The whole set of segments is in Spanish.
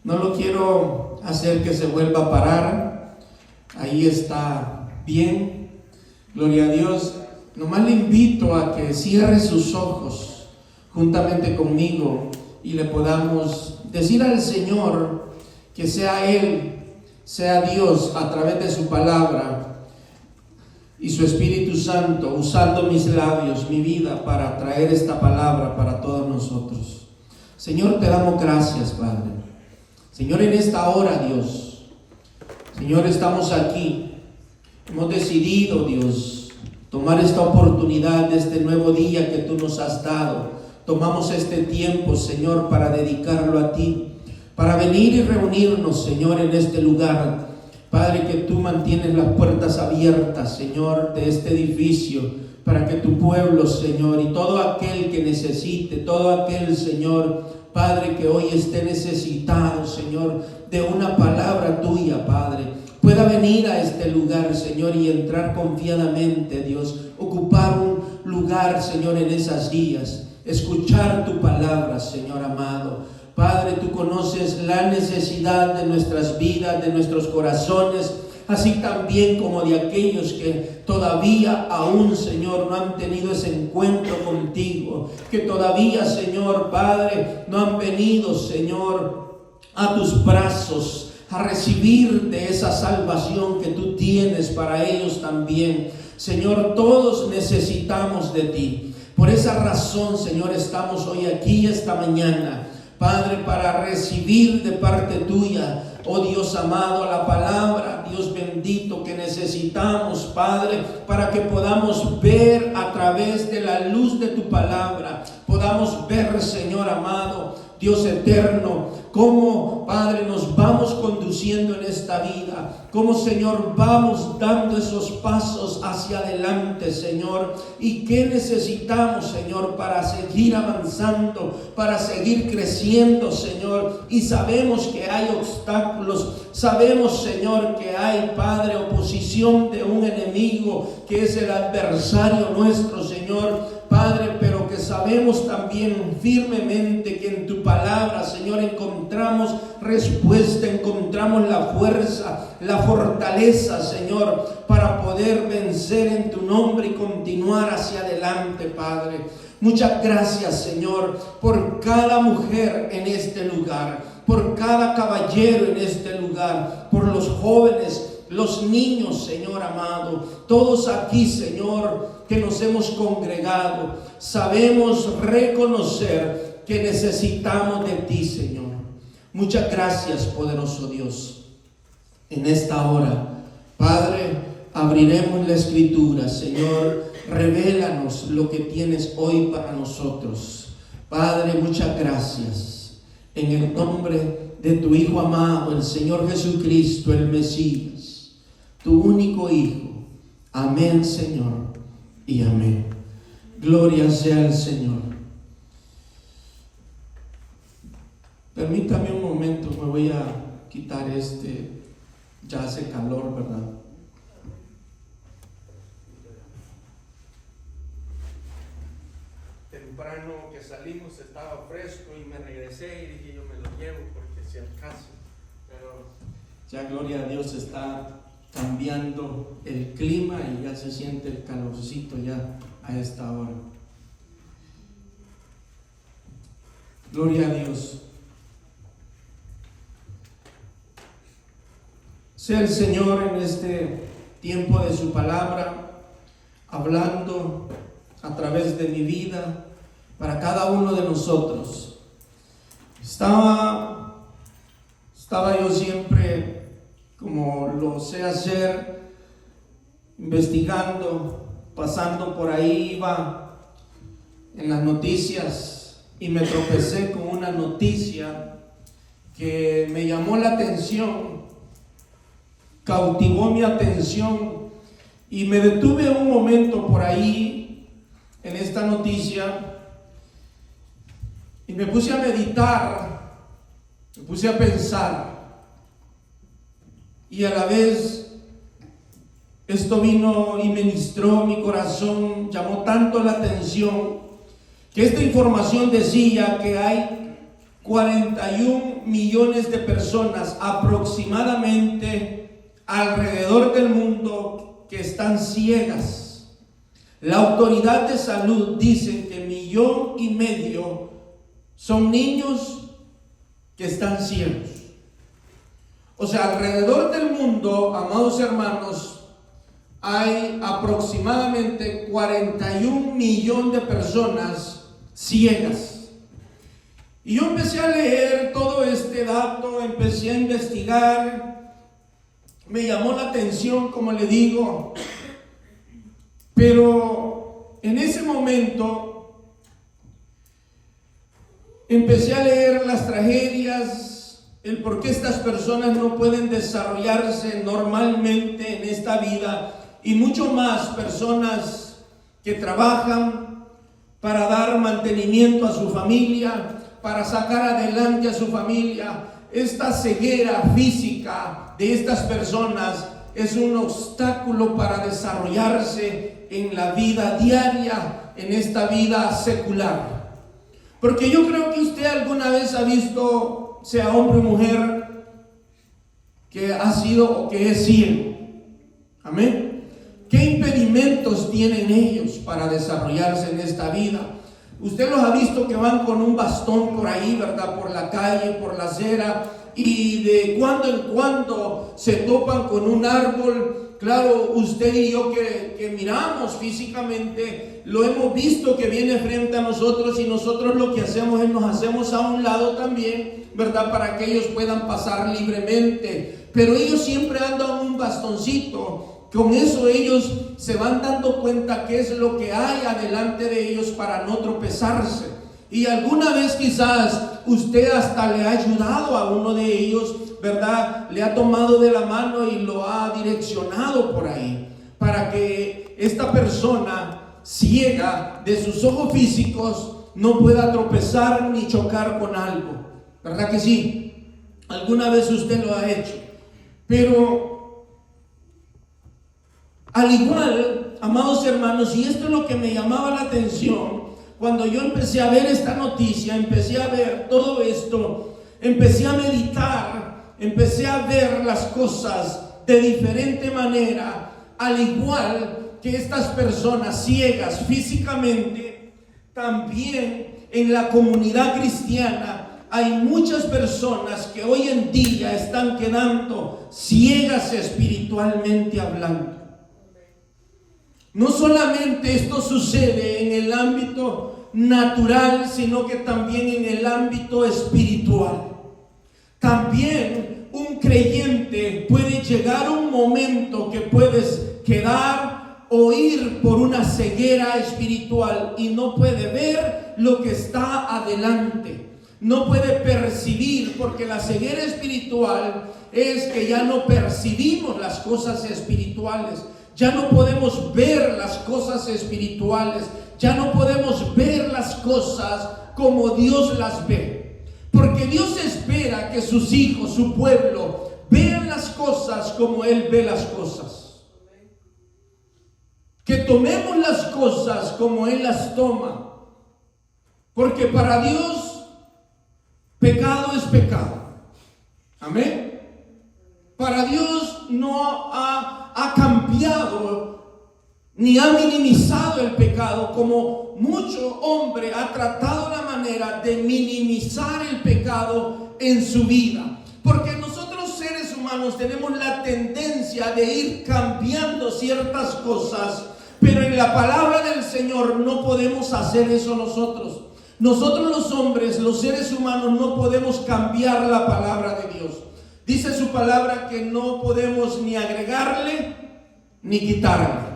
No lo quiero hacer que se vuelva a parar. Ahí está bien. Gloria a Dios. Nomás le invito a que cierre sus ojos juntamente conmigo y le podamos decir al Señor que sea Él, sea Dios a través de su palabra y su Espíritu Santo usando mis labios, mi vida para traer esta palabra para todos nosotros. Señor, te damos gracias, Padre. Señor, en esta hora, Dios, Señor, estamos aquí. Hemos decidido, Dios, tomar esta oportunidad de este nuevo día que tú nos has dado. Tomamos este tiempo, Señor, para dedicarlo a ti, para venir y reunirnos, Señor, en este lugar. Padre, que tú mantienes las puertas abiertas, Señor, de este edificio, para que tu pueblo, Señor, y todo aquel que necesite, todo aquel, Señor, Padre, que hoy esté necesitado, Señor, de una palabra tuya, Padre, pueda venir a este lugar, Señor, y entrar confiadamente, Dios, ocupar un lugar, Señor, en esas días, escuchar tu palabra, Señor amado. Padre, tú conoces la necesidad de nuestras vidas, de nuestros corazones, así también como de aquellos que todavía aún, Señor, no han tenido ese encuentro contigo, que todavía, Señor, Padre, no han venido, Señor, a tus brazos, a recibir de esa salvación que tú tienes para ellos también. Señor, todos necesitamos de ti. Por esa razón, Señor, estamos hoy aquí esta mañana, Padre, para recibir de parte tuya, oh Dios amado, la palabra, Dios bendito, que necesitamos, Padre, para que podamos ver a través de la luz de tu palabra, podamos ver, Señor amado, Dios eterno, cómo, Padre, nos vamos conduciendo en esta vida, cómo, Señor, vamos dando esos pasos hacia adelante, Señor, y qué necesitamos, Señor, para seguir avanzando, para seguir creciendo, Señor. Y sabemos que hay obstáculos, sabemos, Señor, que hay, Padre, oposición de un enemigo que es el adversario nuestro, Señor, Padre, pero que sabemos también firmemente que en tu palabra, Señor, encontramos respuesta, encontramos la fuerza, la fortaleza, Señor, para poder vencer en tu nombre y continuar hacia adelante, Padre. Muchas gracias, Señor, por cada mujer en este lugar, por cada caballero en este lugar, por los jóvenes, los niños, Señor amado, todos aquí, Señor, que nos hemos congregado, sabemos reconocer que necesitamos de ti, Señor. Muchas gracias, poderoso Dios. En esta hora, Padre, abriremos la Escritura, Señor, revélanos lo que tienes hoy para nosotros. Padre, muchas gracias. En el nombre de tu Hijo amado, el Señor Jesucristo, el Mesías, tu único Hijo. Amén, Señor, y amén. Gloria sea al Señor. Permítame un momento, me voy a quitar ya hace calor, ¿verdad? Temprano que salimos estaba fresco y me regresé y dije yo me lo llevo porque si acaso, pero ya gloria a Dios está cambiando el clima y ya se siente el calorcito ya a esta hora. Gloria a Dios. Sea el Señor en este tiempo de su palabra, hablando a través de mi vida para cada uno de nosotros. Estaba yo siempre, como lo sé hacer, investigando, pasando por ahí, iba en las noticias y me tropecé con una noticia que me llamó la atención, cautivó mi atención y me detuve un momento por ahí en esta noticia y me puse a meditar, me puse a pensar. Y a la vez esto vino y ministró mi corazón, llamó tanto la atención, que esta información decía que hay 41 millones de personas aproximadamente alrededor del mundo que están ciegas. La autoridad de salud dice que 1,5 millones son niños que están ciegos. O sea, alrededor del mundo, amados hermanos, hay aproximadamente 41 millones de personas ciegas. Y yo empecé a leer todo este dato, empecé a investigar, me llamó la atención, como le digo, pero en ese momento empecé a leer las tragedias, el por qué estas personas no pueden desarrollarse normalmente en esta vida, y mucho más personas que trabajan para dar mantenimiento a su familia, para sacar adelante a su familia. Esta ceguera física de estas personas es un obstáculo para desarrollarse en la vida diaria, en esta vida secular. Porque yo creo que usted alguna vez ha visto, sea hombre o mujer, que ha sido o que es ciego. Amén. ¿Qué impedimentos tienen ellos para desarrollarse en esta vida? Usted los ha visto que van con un bastón por ahí, ¿verdad? Por la calle, por la acera, y de cuando en cuando se topan con un árbol. Claro, usted y yo que miramos físicamente, lo hemos visto que viene frente a nosotros, y nosotros lo que hacemos es nos hacemos a un lado también, ¿verdad? Para que ellos puedan pasar libremente. Pero ellos siempre andan un bastoncito. Con eso ellos se van dando cuenta qué es lo que hay adelante de ellos para no tropezarse. Y alguna vez quizás usted hasta le ha ayudado a uno de ellos, ¿verdad? Le ha tomado de la mano y lo ha direccionado por ahí, para que esta persona ciega de sus ojos físicos no pueda tropezar ni chocar con algo. ¿Verdad que sí? Alguna vez usted lo ha hecho. Pero al igual, amados hermanos, y esto es lo que me llamaba la atención, cuando yo empecé a ver esta noticia, empecé a ver todo esto, empecé a meditar, empecé a ver las cosas de diferente manera. Al igual que estas personas ciegas físicamente, también en la comunidad cristiana hay muchas personas que hoy en día están quedando ciegas espiritualmente hablando. No solamente esto sucede en el ámbito natural, sino que también en el ámbito espiritual. También un creyente puede llegar a un momento que puedes quedar o ir por una ceguera espiritual y no puede ver lo que está adelante. No puede percibir, porque la ceguera espiritual es que ya no percibimos las cosas espirituales. Ya no podemos ver las cosas espirituales, ya no podemos ver las cosas como Dios las ve. Porque Dios espera que sus hijos, su pueblo, vean las cosas como Él ve las cosas. Que tomemos las cosas como Él las toma. Porque para Dios, pecado es pecado. Amén. Para Dios no ha cambiado ni ha minimizado el pecado, como mucho hombre ha tratado la manera de minimizar el pecado en su vida. Porque nosotros seres humanos tenemos la tendencia de ir cambiando ciertas cosas, pero en la palabra del Señor no podemos hacer eso nosotros. Nosotros los hombres, los seres humanos, no podemos cambiar la palabra de Dios. Dice su palabra que no podemos ni agregarle ni quitarle.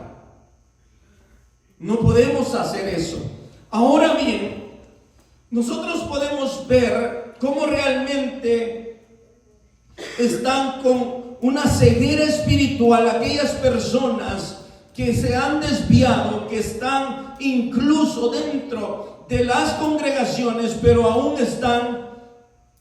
No podemos hacer eso. Ahora bien, nosotros podemos ver cómo realmente están con una ceguera espiritual aquellas personas que se han desviado, que están incluso dentro de las congregaciones, pero aún están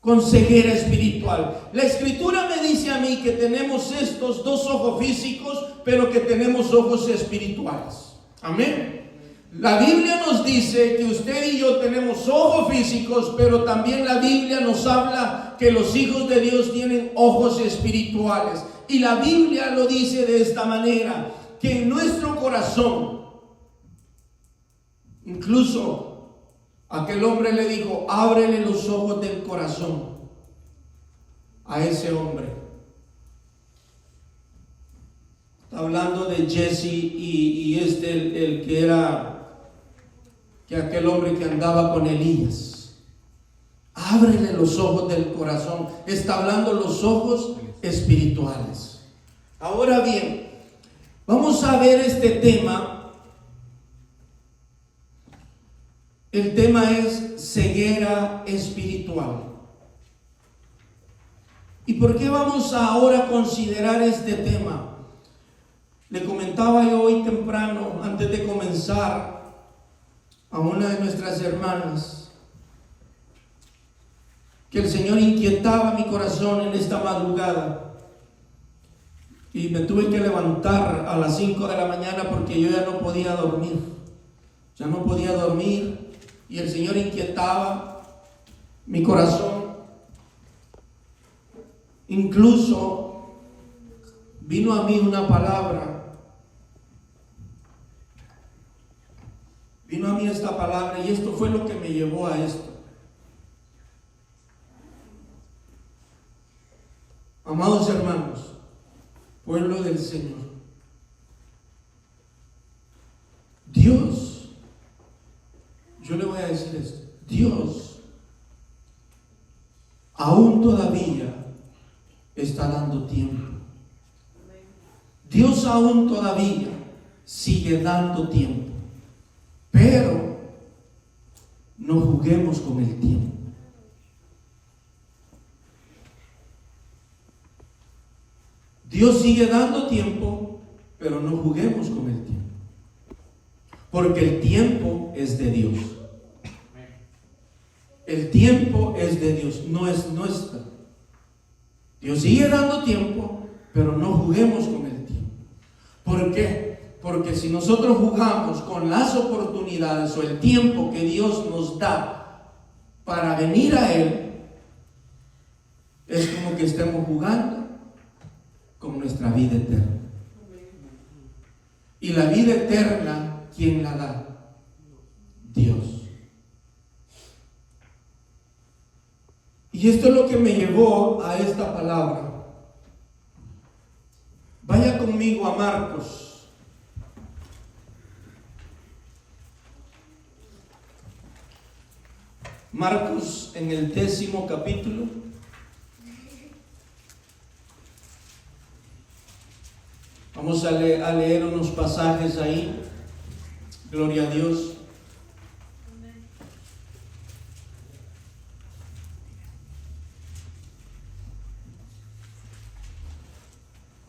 con ceguera espiritual. La Escritura me dice a mí que tenemos estos dos ojos físicos, pero que tenemos ojos espirituales. Amén. La Biblia nos dice que usted y yo tenemos ojos físicos, pero también la Biblia nos habla que los hijos de Dios tienen ojos espirituales. Y la Biblia lo dice de esta manera, que en nuestro corazón, incluso aquel hombre le dijo, ábrele los ojos del corazón a ese hombre. Está hablando de Jesse y el que era que aquel hombre que andaba con Elías. Ábrele los ojos del corazón. Está hablando los ojos espirituales. Ahora bien, vamos a ver este tema. El tema es ceguera espiritual. ¿Y por qué vamos ahora a considerar este tema? Le comentaba yo hoy temprano, antes de comenzar, a una de nuestras hermanas, que el Señor inquietaba mi corazón en esta madrugada. Y me tuve que levantar a las 5 de la mañana porque yo ya no podía dormir. Ya no podía dormir. Y el Señor inquietaba mi corazón. Incluso vino a mí una palabra. Vino a mí esta palabra y esto fue lo que me llevó a esto. Amados hermanos, pueblo del Señor, Dios, yo le voy a decir esto, Dios aún todavía está dando tiempo. Dios aún todavía sigue dando tiempo. Pero no juguemos con el tiempo. Dios sigue dando tiempo, pero no juguemos con el tiempo. Porque el tiempo es de Dios. El tiempo es de Dios, no es nuestro. Dios sigue dando tiempo, pero no juguemos con el tiempo. ¿Por qué? Porque si nosotros jugamos con las oportunidades o el tiempo que Dios nos da para venir a Él, es como que estemos jugando con nuestra vida eterna. Y la vida eterna, ¿quién la da? Dios. Y esto es lo que me llevó a esta palabra. Vaya conmigo a Marcos. Marcos en el 10º capítulo. Vamos a leer unos pasajes ahí. Gloria a Dios.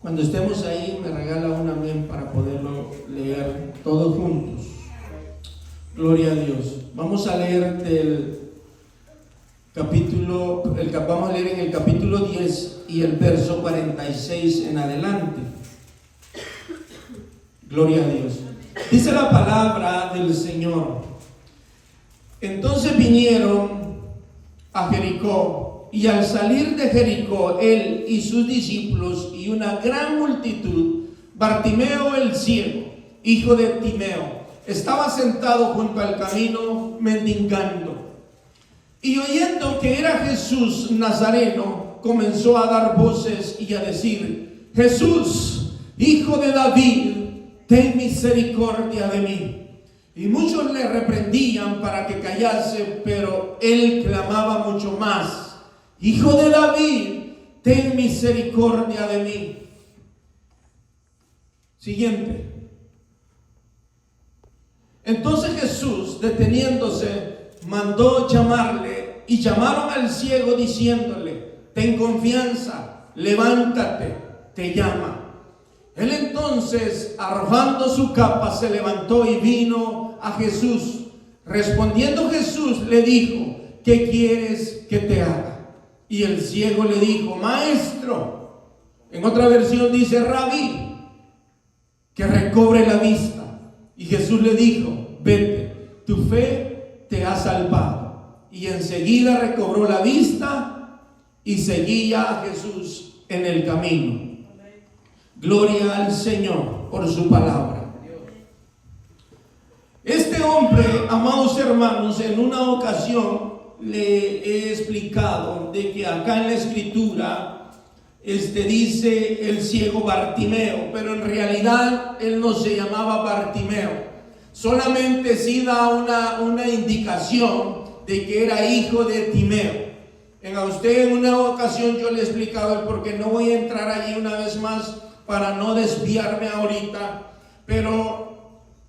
Cuando estemos ahí, me regala un amén para poderlo leer todos juntos. Gloria a Dios. Vamos a leer vamos a leer en el capítulo 10 y el verso 46 en adelante. Gloria a Dios. Dice la palabra del Señor. Entonces vinieron a Jericó, y al salir de Jericó, él y sus discípulos y una gran multitud, Bartimeo el ciego, hijo de Timeo, estaba sentado junto al camino mendigando. Y oyendo que era Jesús Nazareno, comenzó a dar voces y a decir: Jesús, hijo de David, ten misericordia de mí. Y muchos le reprendían para que callase, pero él clamaba mucho más: Hijo de David, ten misericordia de mí. Siguiente. Entonces Jesús, deteniéndose, mandó llamarle, y llamaron al ciego diciéndole: ten confianza, levántate, te llama. Él entonces, arrojando su capa, se levantó y vino a Jesús. Respondiendo Jesús le dijo: ¿qué quieres que te haga? Y el ciego le dijo: Maestro. En otra versión dice: Rabí, que recobre la vista. Y Jesús le dijo: vete, tu fe te ha salvado. Y enseguida recobró la vista y seguía a Jesús en el camino. Gloria al Señor por su palabra. Este hombre, amados hermanos, en una ocasión le he explicado de que acá en la escritura dice el ciego Bartimeo, pero en realidad él no se llamaba Bartimeo. Solamente sí da una indicación de que era hijo de Timeo. A usted en una ocasión yo le he explicado el por qué. No voy a entrar allí una vez más para no desviarme ahorita, pero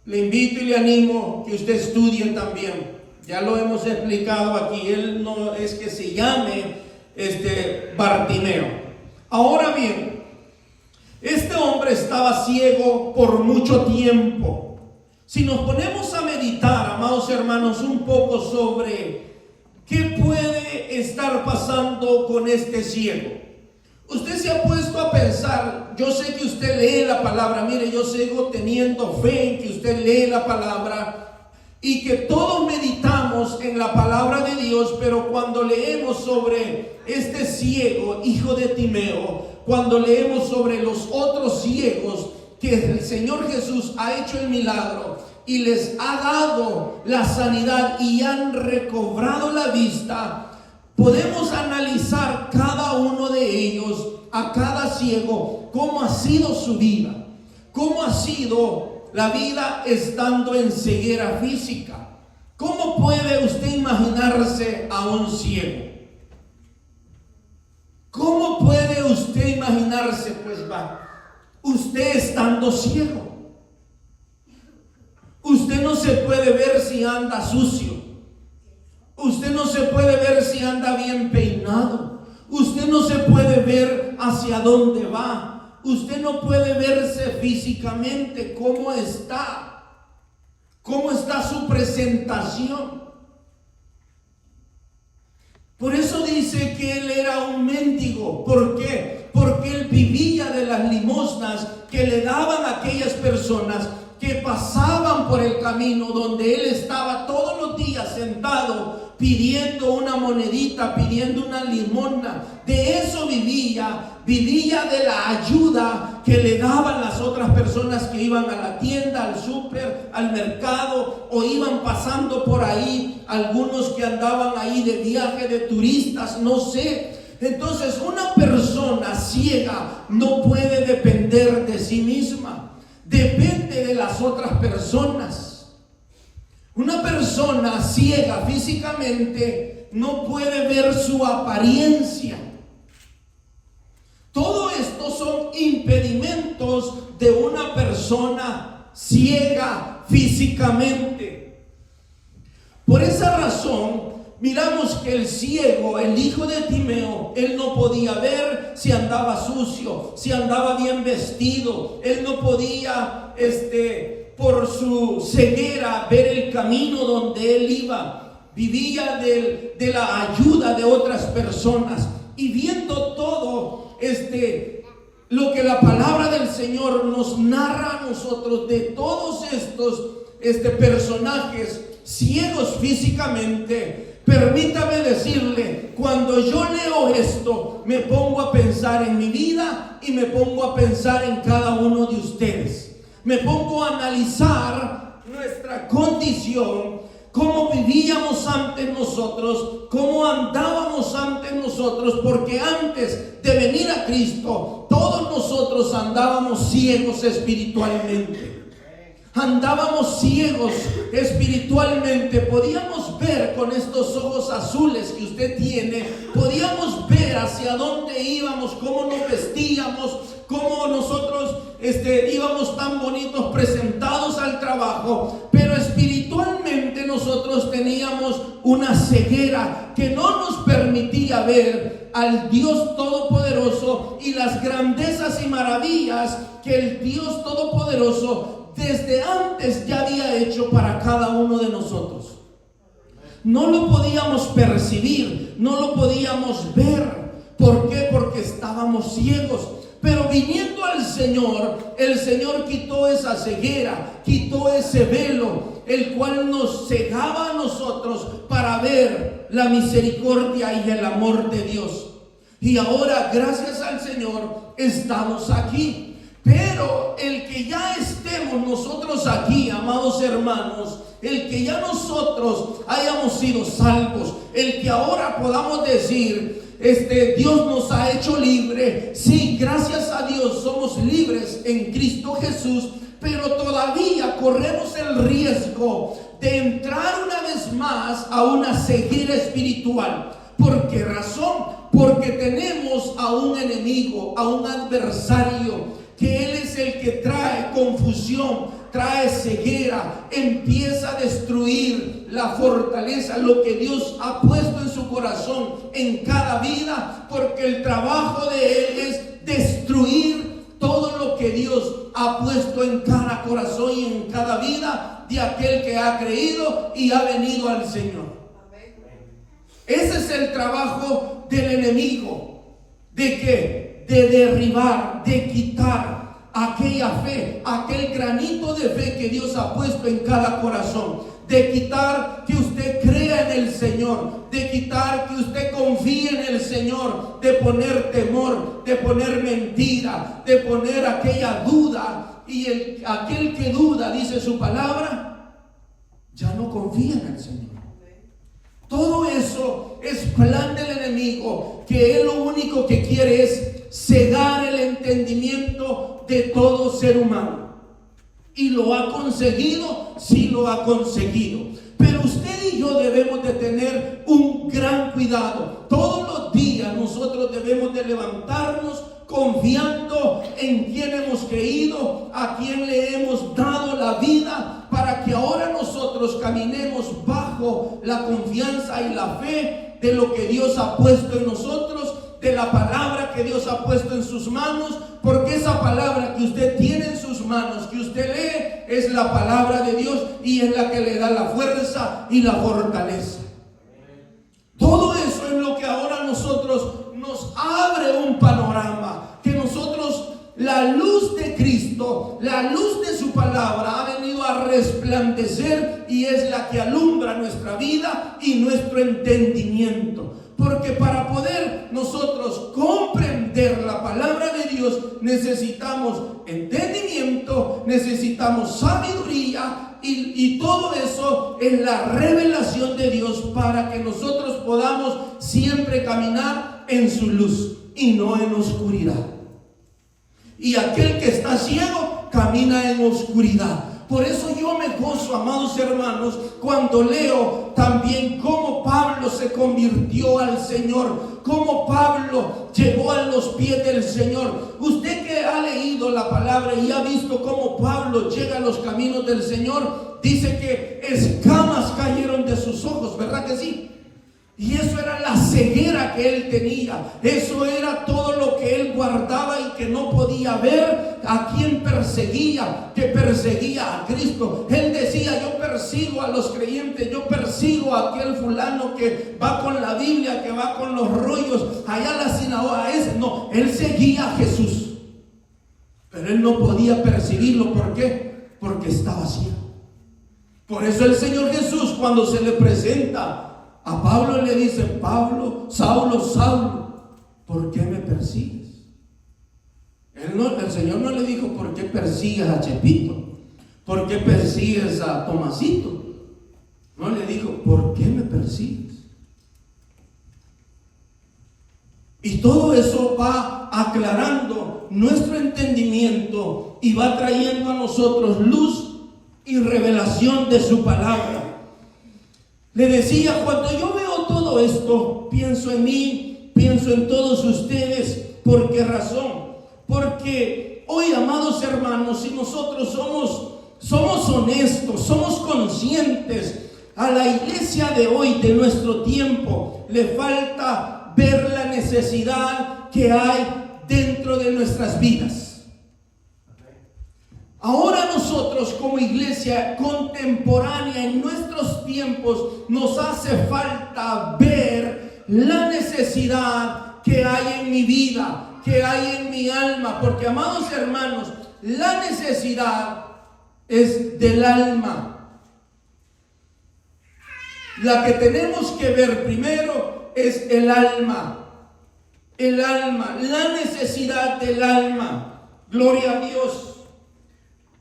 le invito y le animo que usted estudie también. Ya lo hemos explicado aquí. Él no es que se llame Bartimeo. Ahora bien, este hombre estaba ciego por mucho tiempo. Si nos ponemos a meditar, amados hermanos, un poco sobre qué puede estar pasando con este ciego. Usted se ha puesto a pensar, yo sé que usted lee la palabra, mire, yo sigo teniendo fe en que usted lee la palabra y que todos meditamos en la palabra de Dios, pero cuando leemos sobre este ciego, hijo de Timeo, cuando leemos sobre los otros ciegos que el Señor Jesús ha hecho el milagro y les ha dado la sanidad y han recobrado la vista, podemos analizar cada uno de ellos, a cada ciego, cómo ha sido su vida, cómo ha sido la vida estando en ceguera física. ¿Cómo puede usted imaginarse a un ciego? ¿Cómo puede usted imaginarse, usted estando ciego? Usted no se puede ver si anda sucio. Usted no se puede ver si anda bien peinado. Usted no se puede ver hacia dónde va. Usted no puede verse físicamente cómo está su presentación. Por eso dice que él era un mendigo. ¿Por qué? Porque él vivía de las limosnas que le daban a aquellas personas que pasaban por el camino donde él estaba todos los días sentado pidiendo una monedita, pidiendo una limosna. De eso vivía de la ayuda que le daban las otras personas que iban a la tienda, al súper, al mercado, o iban pasando por ahí, algunos que andaban ahí de viaje, de turistas, no sé. Entonces una persona ciega no puede depender de sí misma, depende de las otras personas. Una persona ciega físicamente no puede ver su apariencia. Todo esto son impedimentos de una persona ciega físicamente. Por esa razón, miramos que el ciego, el hijo de Timeo, él no podía ver si andaba sucio, si andaba bien vestido. Él no podía, por su ceguera, ver el camino donde él iba. Vivía de la ayuda de otras personas. Y viendo todo lo que la palabra del Señor nos narra a nosotros de todos estos personajes ciegos físicamente, permítame decirle, cuando yo leo esto, me pongo a pensar en mi vida y me pongo a pensar en cada uno de ustedes. Me pongo a analizar nuestra condición, cómo vivíamos antes nosotros, cómo andábamos antes nosotros, porque antes de venir a Cristo, todos nosotros andábamos ciegos espiritualmente. Andábamos ciegos espiritualmente. Podíamos ver con estos ojos azules que usted tiene, podíamos ver hacia dónde íbamos, cómo nos vestíamos, cómo nosotros íbamos tan bonitos presentados al trabajo, pero espiritualmente nosotros teníamos una ceguera que no nos permitía ver al Dios Todopoderoso y las grandezas y maravillas que el Dios Todopoderoso desde antes ya había hecho para cada uno de nosotros. No lo podíamos percibir, no lo podíamos ver. ¿Por qué? Porque estábamos ciegos. Pero viniendo al Señor, el Señor quitó esa ceguera, quitó ese velo el cual nos cegaba a nosotros para ver la misericordia y el amor de Dios. Y ahora, gracias al Señor, estamos aquí. Pero el que ya estemos nosotros aquí, amados hermanos, el que ya nosotros hayamos sido salvos, el que ahora podamos decir, Dios nos ha hecho libre. Sí, gracias a Dios somos libres en Cristo Jesús, pero todavía corremos el riesgo de entrar una vez más a una ceguera espiritual. ¿Por qué razón? Porque tenemos a un enemigo, a un adversario, que Él es el que trae confusión, trae ceguera, empieza a destruir la fortaleza, lo que Dios ha puesto en su corazón en cada vida, porque el trabajo de Él es destruir todo lo que Dios ha puesto en cada corazón y en cada vida de aquel que ha creído y ha venido al Señor. Ese es el trabajo del enemigo. ¿De qué? De derribar, de quitar aquella fe, aquel granito de fe que Dios ha puesto en cada corazón. De quitar que usted crea en el Señor, de quitar que usted confíe en el Señor, de poner temor, de poner mentira, de poner aquella duda. Y aquel que duda, dice su palabra, ya no confía en el Señor. Todo eso es plan del enemigo, que él lo único que quiere es cegar el entendimiento de todo ser humano. Y lo ha conseguido, sí lo ha conseguido. Pero usted y yo debemos de tener un gran cuidado. Todos los días nosotros debemos de levantarnos confiando en quien hemos creído, a quien le hemos dado la vida, para que ahora nosotros caminemos bajo la confianza y la fe de lo que Dios ha puesto en nosotros, de la palabra que Dios ha puesto en sus manos, porque esa palabra que usted tiene en sus manos, que usted lee, es la palabra de Dios y es la que le da la fuerza y la fortaleza. Todo eso es lo que ahora nosotros nos abre un panorama, que nosotros, la luz de Cristo, la luz de su palabra ha venido a resplandecer y es la que alumbra nuestra vida y nuestro entendimiento. Porque para poder nosotros comprender la palabra de Dios necesitamos entendimiento, necesitamos sabiduría y todo eso es la revelación de Dios para que nosotros podamos siempre caminar en su luz y no en oscuridad. Y aquel que está ciego camina en oscuridad. Por eso yo me gozo, amados hermanos, cuando leo también cómo Pablo se convirtió al Señor, cómo Pablo llegó a los pies del Señor. Usted que ha leído la palabra y ha visto cómo Pablo llega a los caminos del Señor, dice que escamas cayeron de sus ojos, ¿verdad que sí? Y eso era la ceguera que él tenía. Eso era todo lo que él guardaba y que no podía ver a quien perseguía, que perseguía a Cristo. Él decía: yo persigo a los creyentes, yo persigo a aquel fulano que va con la Biblia, que va con los rollos allá a la sinagoga. No, él seguía a Jesús, pero él no podía perseguirlo. ¿Por qué? Porque estaba ciego. Por eso el Señor Jesús, cuando se le presenta a Pablo, le dice: Pablo, Saulo, Saulo, ¿por qué me persigues? El Señor no le dijo: ¿por qué persigues a Chepito? ¿Por qué persigues a Tomasito? No, le dijo: ¿por qué me persigues? Y todo eso va aclarando nuestro entendimiento y va trayendo a nosotros luz y revelación de su palabra. Le decía, cuando yo veo todo esto, pienso en mí, pienso en todos ustedes. ¿Por qué razón? Porque hoy, amados hermanos, si nosotros somos honestos, somos conscientes, a la iglesia de hoy, de nuestro tiempo, le falta ver la necesidad que hay dentro de nuestras vidas. Ahora nosotros como iglesia contemporánea en nuestros tiempos nos hace falta ver la necesidad que hay en mi vida, que hay en mi alma, porque, amados hermanos, la necesidad es del alma. La que tenemos que ver primero es el alma. El alma, la necesidad del alma. Gloria a Dios.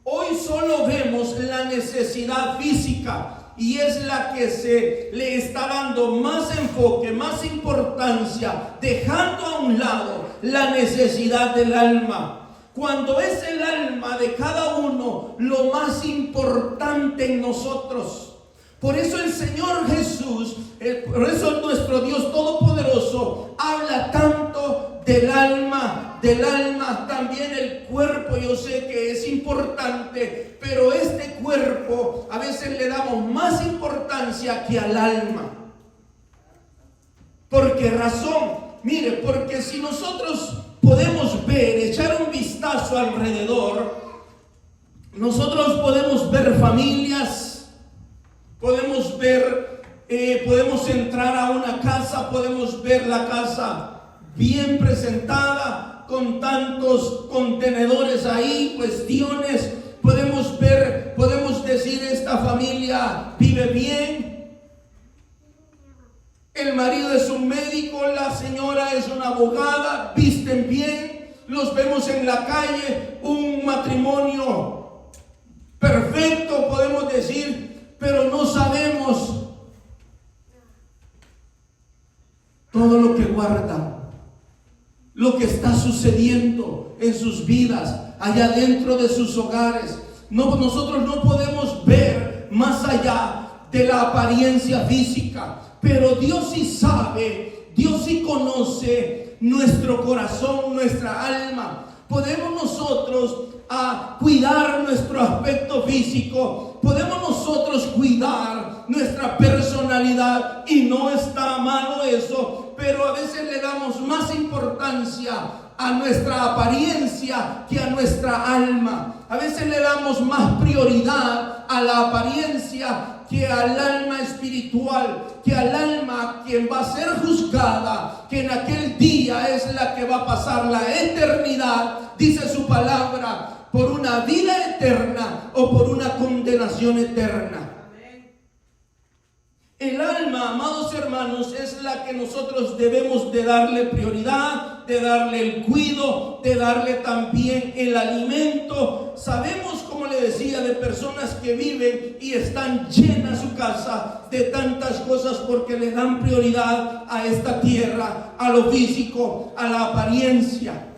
Hoy solo vemos la necesidad física y es la que se le está dando más enfoque, más importancia, dejando a un lado la necesidad del alma. Cuando es el alma de cada uno lo más importante en nosotros. Por eso el Señor Jesús, por eso nuestro Dios Todopoderoso habla tanto del alma, también el cuerpo. Yo sé que es importante, pero este cuerpo a veces le damos más importancia que al alma. ¿Por qué razón? Mire, porque si nosotros podemos ver, echar un vistazo alrededor, nosotros podemos ver familias. Podemos ver, podemos entrar a una casa, podemos ver la casa bien presentada, con tantos contenedores ahí, cuestiones. Podemos ver, podemos decir, esta familia vive bien. El marido es un médico, la señora es una abogada, visten bien, los vemos en la calle, un matrimonio perfecto, podemos decir. Pero no sabemos todo lo que guarda, lo que está sucediendo en sus vidas, allá dentro de sus hogares. Nosotros no podemos ver más allá de la apariencia física, pero Dios sí sabe, Dios sí conoce nuestro corazón, nuestra alma. Podemos nosotros cuidar nuestro aspecto físico, podemos nosotros cuidar nuestra personalidad y no está malo eso, pero a veces le damos más importancia a nuestra apariencia que a nuestra alma. A veces le damos más prioridad a la apariencia que al alma espiritual, que al alma quien va a ser juzgada, que en aquel día es la que va a pasar la eternidad, dice su palabra, por una vida eterna o por una condenación eterna. El alma, amados hermanos, es la que nosotros debemos de darle prioridad, de darle el cuidado, de darle también el alimento. Sabemos, como le decía, de personas que viven y están llenas su casa de tantas cosas porque le dan prioridad a esta tierra, a lo físico, a la apariencia.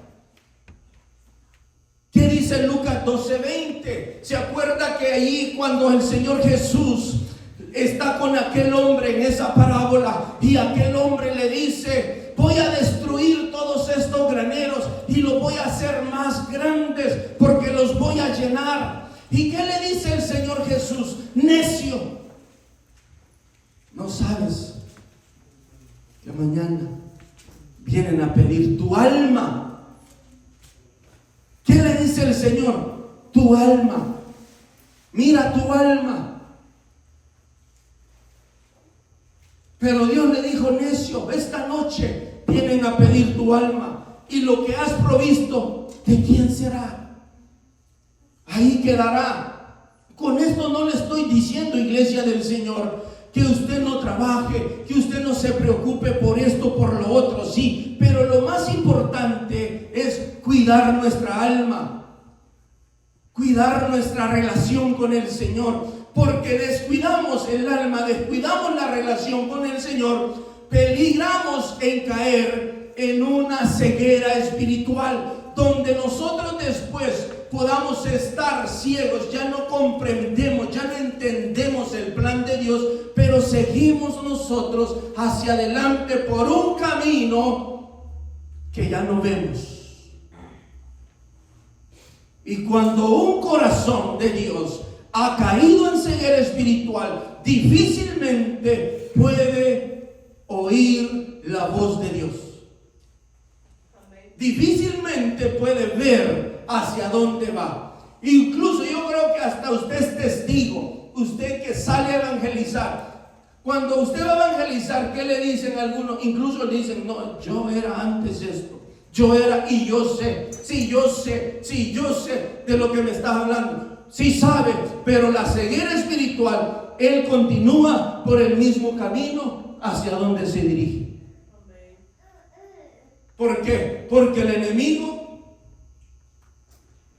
¿Qué dice Lucas 12:20? ¿Se acuerda que ahí cuando el Señor Jesús está con aquel hombre en esa parábola y aquel hombre le dice: voy a destruir todos estos graneros y los voy a hacer más grandes porque los voy a llenar? ¿Y qué le dice el Señor Jesús? Necio, no sabes que mañana vienen a pedir tu alma. ¿Qué le dice el Señor? Tu alma. Mira tu alma. Pero Dios le dijo: necio, esta noche vienen a pedir tu alma. Y lo que has provisto, ¿de quién será? Ahí quedará. Con esto no le estoy diciendo, iglesia del Señor, que usted no trabaje, que usted no se preocupe por esto, por lo otro, sí. Pero lo más importante es cuidar nuestra alma, cuidar nuestra relación con el Señor. Porque descuidamos el alma, descuidamos la relación con el Señor, peligramos en caer en una ceguera espiritual, donde nosotros después podamos estar ciegos, ya no comprendemos, ya no entendemos el plan de Dios, pero seguimos nosotros hacia adelante por un camino que ya no vemos. Y cuando un corazón de Dios ha caído en ceguera espiritual, difícilmente puede oír la voz de Dios. Difícilmente puede ver hacia dónde va. Incluso yo creo que hasta usted es testigo, usted que sale a evangelizar. Cuando usted va a evangelizar, ¿qué le dicen algunos? Incluso le dicen: no, yo era antes esto, yo era, y yo sé, sí, yo sé de lo que me estás hablando. Sí sabe, pero la ceguera espiritual él continúa por el mismo camino hacia donde se dirige. ¿Por qué? Porque el enemigo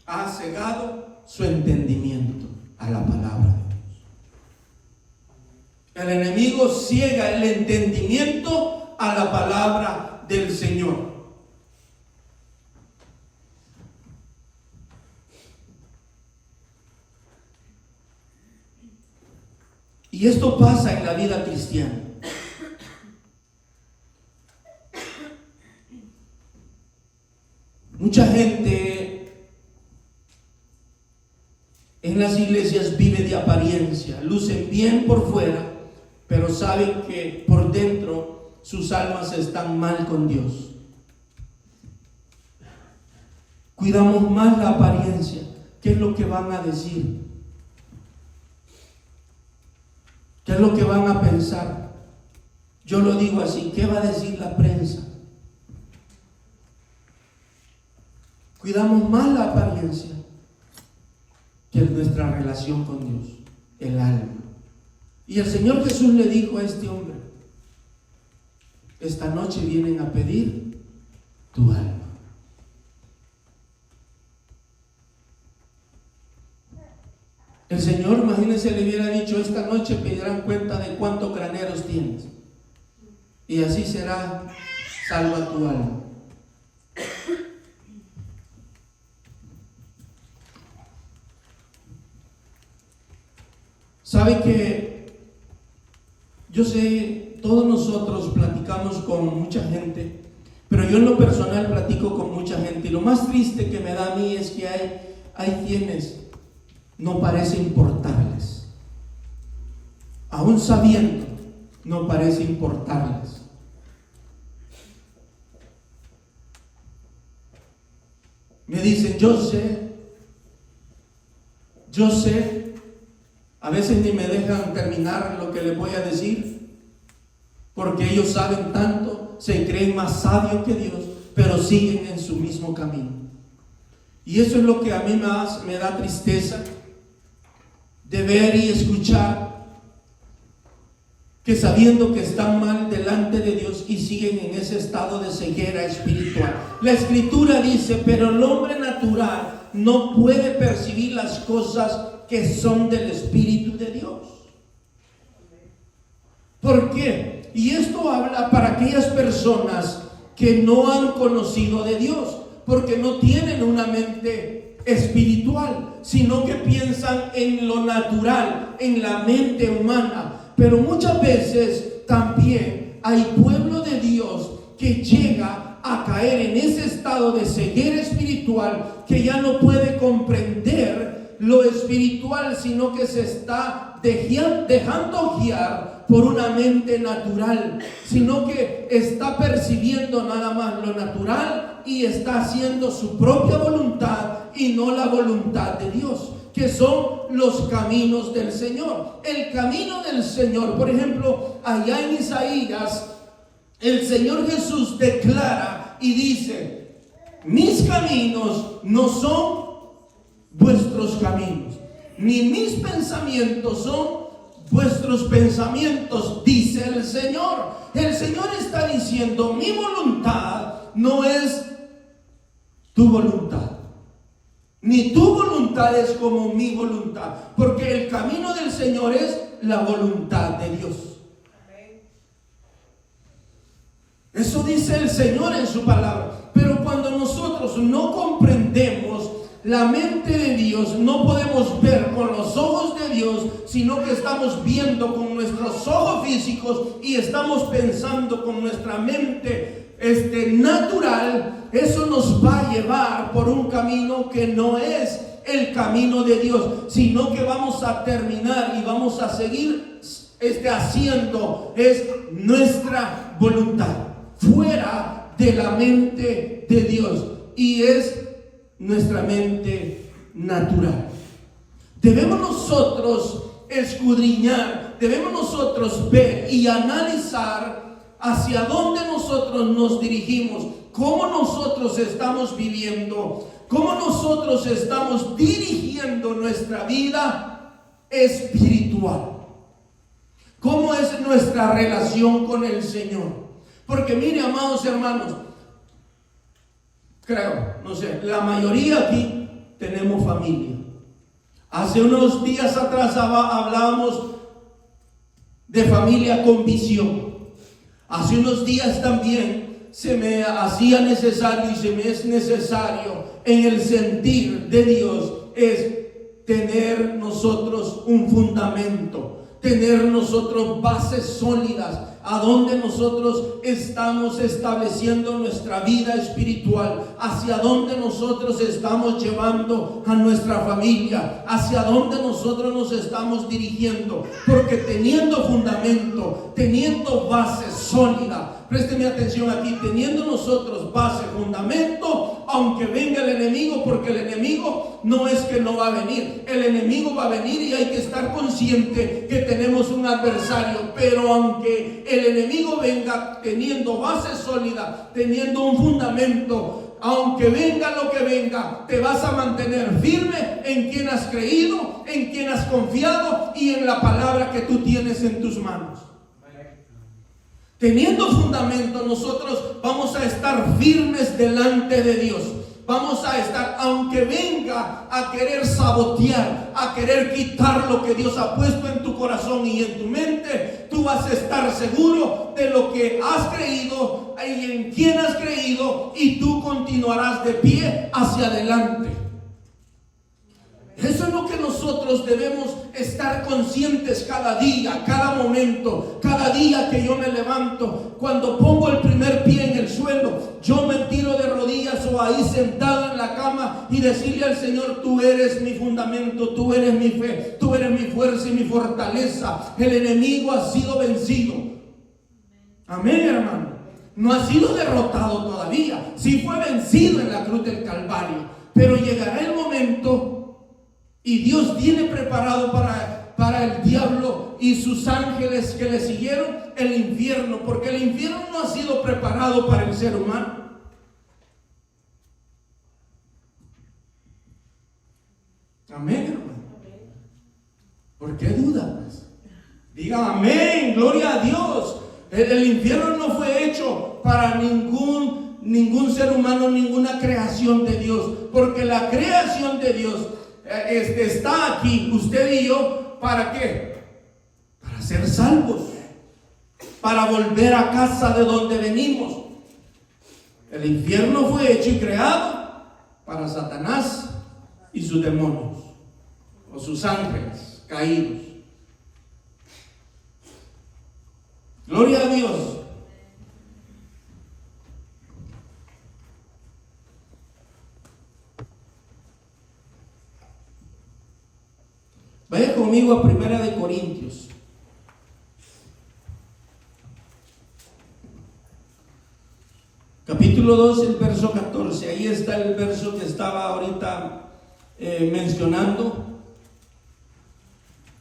ha cegado su entendimiento a la palabra de Dios. El enemigo ciega el entendimiento a la palabra del Señor. Y esto pasa en la vida cristiana. Mucha gente en las iglesias vive de apariencia, lucen bien por fuera, pero saben que por dentro sus almas están mal con Dios. Cuidamos más la apariencia. ¿Qué es lo que van a decir? ¿Qué es lo que van a pensar? Yo lo digo así, ¿qué va a decir la prensa? Cuidamos más la apariencia que nuestra relación con Dios, el alma. Y el Señor Jesús le dijo a este hombre: esta noche vienen a pedir tu alma. El Señor, imagínense, le hubiera dicho: esta noche pedirán cuenta de cuántos graneros tienes, y así será salva tu alma. Sabe que yo sé, todos nosotros platicamos con mucha gente, pero yo en lo personal platico con mucha gente, y lo más triste que me da a mí es que hay quienes no parece importarles, aún sabiendo, no parece importarles. Me dicen: yo sé, a veces ni me dejan terminar lo que les voy a decir, porque ellos saben tanto, se creen más sabios que Dios, pero siguen en su mismo camino. Y eso es lo que a mí más me da tristeza, de ver y escuchar que sabiendo que están mal delante de Dios y siguen en ese estado de ceguera espiritual. La Escritura dice: pero el hombre natural no puede percibir las cosas que son del Espíritu de Dios. ¿Por qué? Y esto habla para aquellas personas que no han conocido de Dios, porque no tienen una mente espiritual, sino que piensan en lo natural, en la mente humana. Pero muchas veces también hay pueblo de Dios que llega a caer en ese estado de ceguera espiritual, que ya no puede comprender lo espiritual, sino que se está dejando guiar por una mente natural, sino que está percibiendo nada más lo natural y está haciendo su propia voluntad y no la voluntad de Dios, que son los caminos del Señor. El camino del Señor, por ejemplo, allá en Isaías, el Señor Jesús declara y dice: mis caminos no son vuestros caminos, ni mis pensamientos son vuestros pensamientos, dice el Señor. El Señor está diciendo: mi voluntad no es tu voluntad, ni tu voluntad es como mi voluntad, porque el camino del Señor es la voluntad de Dios. Eso dice el Señor en su palabra. Pero cuando nosotros no comprendemos la mente de Dios, no podemos ver con los ojos de Dios, sino que estamos viendo con nuestros ojos físicos y estamos pensando con nuestra mente natural. Eso nos va a llevar por un camino que no es el camino de Dios, sino que vamos a terminar y vamos a seguir haciendo nuestra voluntad fuera de la mente de Dios, y es nuestra mente natural. Debemos nosotros escudriñar, debemos nosotros ver y analizar hacia dónde nosotros nos dirigimos, cómo nosotros estamos viviendo, cómo nosotros estamos dirigiendo nuestra vida espiritual. ¿Cómo es nuestra relación con el Señor? Porque mire, amados hermanos, creo, no sé, la mayoría aquí tenemos familia. Hace unos días atrás hablábamos de familia con visión. Hace unos días también se me hacía necesario y se me es necesario en el sentir de Dios es tener nosotros un fundamento, tener nosotros bases sólidas, a donde nosotros estamos estableciendo nuestra vida espiritual, hacia donde nosotros estamos llevando a nuestra familia, hacia donde nosotros nos estamos dirigiendo, porque teniendo fundamento, teniendo base sólida, présteme atención aquí, teniendo nosotros base, fundamento, aunque venga el enemigo, porque el enemigo no es que no va a venir, el enemigo va a venir y hay que estar consciente que tenemos un adversario, pero aunque el enemigo venga teniendo base sólida, teniendo un fundamento, aunque venga lo que venga, te vas a mantener firme en quien has creído, en quien has confiado y en la palabra que tú tienes en tus manos. Teniendo fundamento, nosotros vamos a estar firmes delante de Dios. Vamos a estar, aunque venga a querer sabotear, a querer quitar lo que Dios ha puesto en tu corazón y en tu mente, tú vas a estar seguro de lo que has creído y en quién has creído, y tú continuarás de pie hacia adelante. Eso es lo que nosotros debemos estar conscientes cada día, cada momento, cada día que yo me levanto. Cuando pongo el primer pie en el suelo, yo me tiro de rodillas o ahí sentado en la cama y decirle al Señor: tú eres mi fundamento, tú eres mi fe, tú eres mi fuerza y mi fortaleza. El enemigo ha sido vencido. Amén, hermano. No ha sido derrotado todavía. Sí fue vencido en la cruz del Calvario, pero llegará el momento. Y Dios tiene preparado para el diablo y sus ángeles que le siguieron el infierno, porque el infierno no ha sido preparado para el ser humano. Amén, hermano. ¿Por qué dudas? Diga amén, gloria a Dios. El infierno no fue hecho para ningún ser humano, ninguna creación de Dios, porque la creación de Dios está aquí, usted y yo, ¿para qué? Para ser salvos, para volver a casa de donde venimos. El infierno fue hecho y creado para Satanás y sus demonios, o sus ángeles caídos. Gloria a Dios. Vaya conmigo a 1 Corintios. Capítulo 2, el verso 14. Ahí está el verso que estaba ahorita mencionando.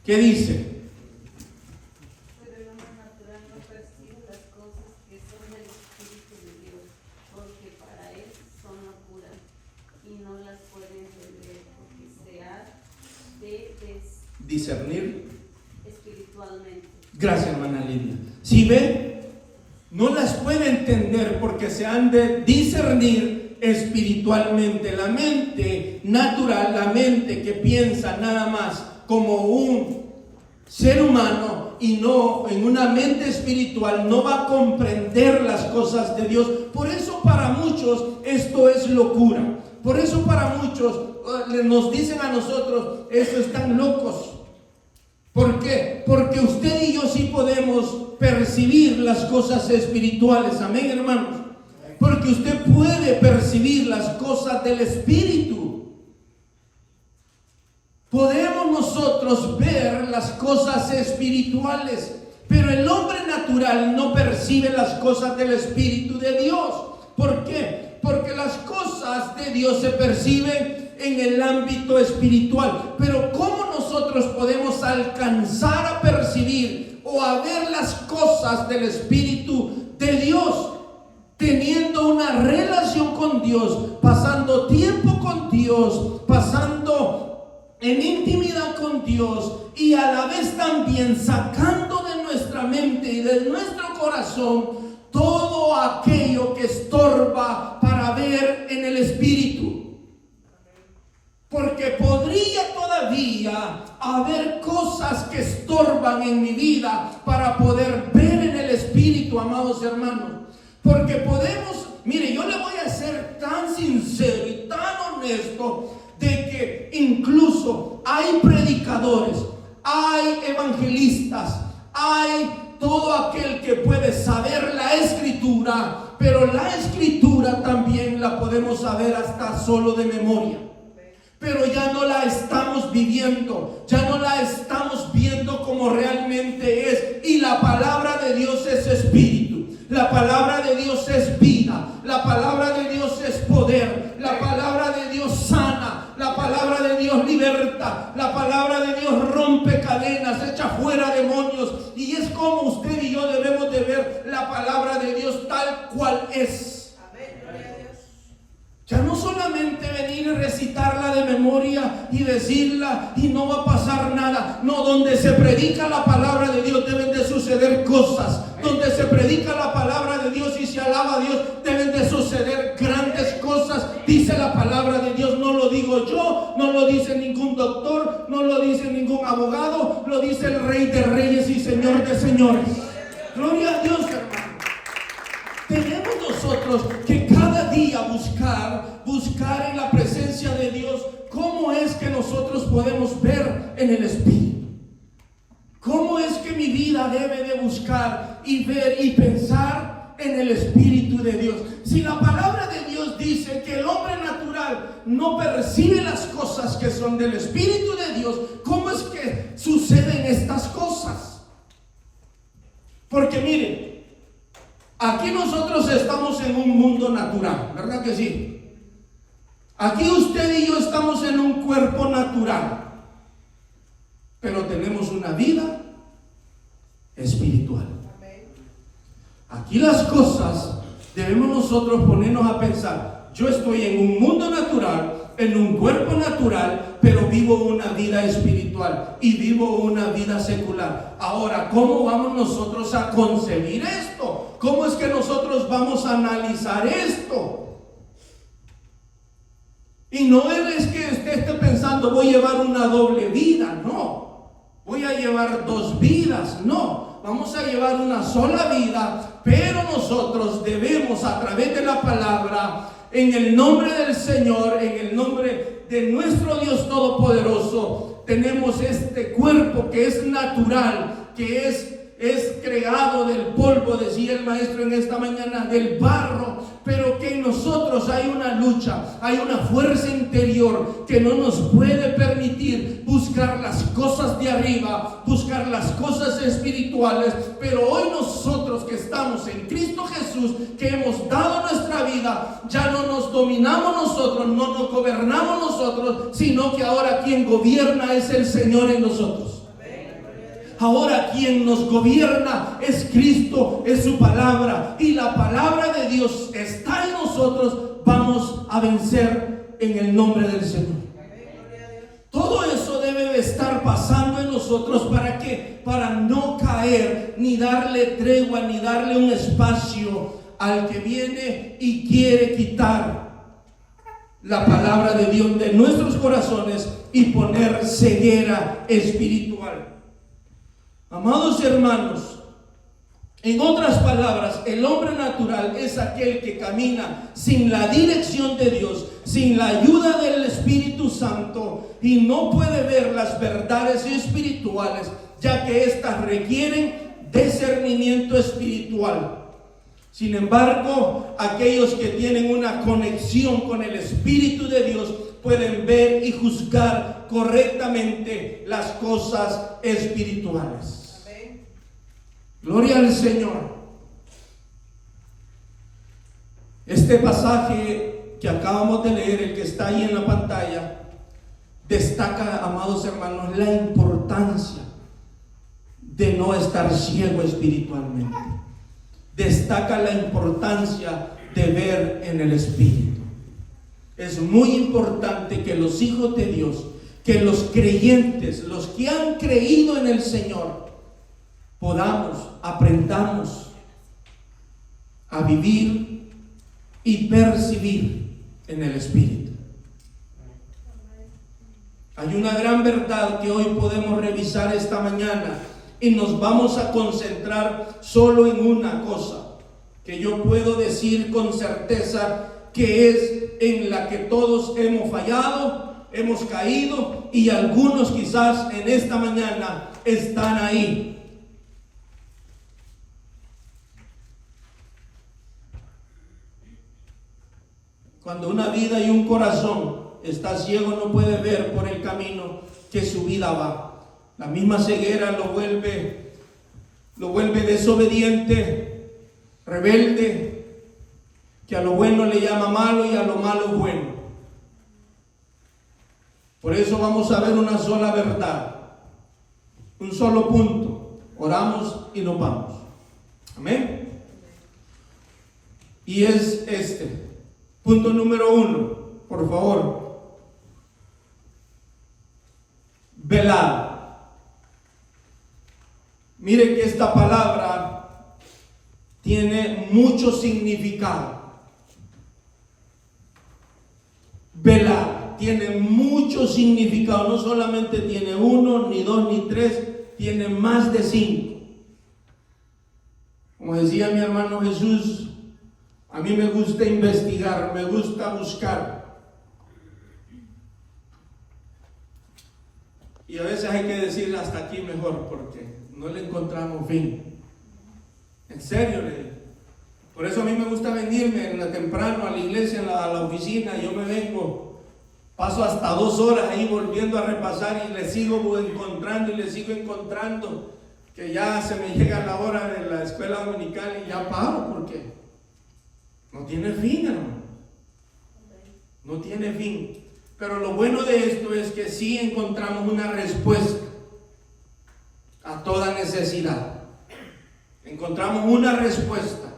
¿Qué dice? Pero el hombre natural no percibe las cosas que son del Espíritu de Dios, porque para él son locura y no las puede entender, porque se ha de discernir espiritualmente. Gracias, hermana Lidia. Si ve, no las puede entender porque se han de discernir espiritualmente. La mente natural, la mente que piensa nada más como un ser humano y no en una mente espiritual, no va a comprender las cosas de Dios. Por eso para muchos esto es locura. Por eso para muchos nos dicen a nosotros: estos están locos. ¿Por qué? Porque usted y yo sí podemos percibir las cosas espirituales. Amén, hermanos. Porque usted puede percibir las cosas del Espíritu. Podemos nosotros ver las cosas espirituales, pero el hombre natural no percibe las cosas del Espíritu de Dios. ¿Por qué? Porque las cosas de Dios se perciben en el ámbito espiritual. Pero ¿cómo nosotros podemos alcanzar a percibir o a ver las cosas del Espíritu de Dios? Teniendo una relación con Dios, pasando tiempo con Dios, pasando en intimidad con Dios, y a la vez también sacando de nuestra mente y de nuestro corazón todo aquello que estorba para ver en el Espíritu. Porque podría todavía haber cosas que estorban en mi vida para poder ver en el Espíritu, amados hermanos. Porque podemos, mire, yo le voy a ser tan sincero y tan honesto de que incluso hay predicadores, hay evangelistas, hay todo aquel que puede saber la Escritura, pero la Escritura también la podemos saber hasta solo de memoria. Pero ya no la estamos viviendo, ya no la estamos viendo como realmente es. Y la palabra de Dios es espíritu, la palabra de Dios es vida, la palabra de Dios es poder, la palabra de Dios sana, la palabra de Dios liberta, la palabra de Dios rompe cadenas, echa fuera demonios. Y es como usted y yo debemos de ver la palabra de Dios tal cual es. Ya no solamente venir y recitarla de memoria y decirla y no va a pasar nada. No, donde se predica la palabra de Dios deben de suceder cosas. Donde se predica la palabra de Dios y se alaba a Dios deben de suceder grandes cosas. Dice la palabra de Dios, no lo digo yo, no lo dice ningún doctor, no lo dice ningún abogado, lo dice el Rey de Reyes y Señor de Señores. Gloria a Dios, hermano. Tenemos nosotros que cada día buscar en la presencia de Dios cómo es que nosotros podemos ver en el Espíritu. Cómo es que mi vida debe de buscar y ver y pensar en el Espíritu de Dios. Si la palabra de Dios dice que el hombre natural no percibe las cosas que son del Espíritu de Dios, ¿cómo es que suceden estas cosas? Porque miren, aquí nosotros estamos en un mundo natural, ¿verdad que sí? Aquí usted y yo estamos en un cuerpo natural, pero tenemos una vida espiritual. Aquí las cosas debemos nosotros ponernos a pensar. Yo estoy en un mundo natural, en un cuerpo natural, pero vivo una vida espiritual y vivo una vida secular. Ahora, ¿cómo vamos nosotros a concebir esto? ¿Cómo es que nosotros vamos a analizar esto? Y no es que usted esté pensando, voy a llevar una doble vida, no. Voy a llevar dos vidas, no. Vamos a llevar una sola vida, pero nosotros debemos, a través de la palabra, en el nombre del Señor, en el nombre de nuestro Dios Todopoderoso, tenemos este cuerpo que es natural, que es creado del polvo, decía el maestro en esta mañana, del barro, pero que en nosotros hay una lucha, hay una fuerza interior que no nos puede permitir buscar las cosas de arriba, buscar las cosas espirituales. Pero hoy nosotros que estamos en Cristo Jesús, que hemos dado nuestra vida, ya no nos dominamos nosotros, no nos gobernamos nosotros, sino que ahora quien gobierna es el Señor en nosotros. Ahora quien nos gobierna es Cristo, es su palabra, y la palabra de Dios está en nosotros. Vamos a vencer en el nombre del Señor. Todo eso debe de estar pasando en nosotros. ¿Para qué? Para no caer, ni darle tregua, ni darle un espacio al que viene y quiere quitar la palabra de Dios de nuestros corazones y poner ceguera espiritual. Amados hermanos, en otras palabras, el hombre natural es aquel que camina sin la dirección de Dios, sin la ayuda del Espíritu Santo, y no puede ver las verdades espirituales, ya que éstas requieren discernimiento espiritual. Sin embargo, aquellos que tienen una conexión con el Espíritu de Dios pueden ver y juzgar correctamente las cosas espirituales. Gloria al Señor. Este pasaje que acabamos de leer, el que está ahí en la pantalla, destaca, amados hermanos, la importancia de no estar ciego espiritualmente. Destaca la importancia de ver en el Espíritu. Es muy importante que los hijos de Dios, que los creyentes, los que han creído en el Señor, aprendamos a vivir y percibir en el Espíritu. Hay una gran verdad que hoy podemos revisar esta mañana y nos vamos a concentrar solo en una cosa que yo puedo decir con certeza que es en la que todos hemos fallado, hemos caído y algunos quizás en esta mañana están ahí. Cuando una vida y un corazón está ciego, no puede ver por el camino que su vida va. La misma ceguera lo vuelve desobediente, rebelde, que a lo bueno le llama malo y a lo malo bueno. Por eso vamos a ver una sola verdad, un solo punto. Oramos y nos vamos. Amén. Y es este. Punto número 1, por favor. Velar. Mire que esta palabra tiene mucho significado. Velar tiene mucho significado. No solamente tiene 1, ni 2, ni 3, tiene más de 5. Como decía mi hermano Jesús, a mí me gusta investigar, me gusta buscar. Y a veces hay que decir hasta aquí mejor porque no le encontramos fin. En serio le digo. Por eso a mí me gusta venirme temprano a la iglesia, a la oficina. Yo me vengo, paso hasta 2 horas ahí volviendo a repasar y le sigo encontrando, que ya se me llega la hora de la escuela dominical y ya paro porque no tiene fin, hermano. No tiene fin. Pero lo bueno de esto es que sí encontramos una respuesta a toda necesidad. Encontramos una respuesta.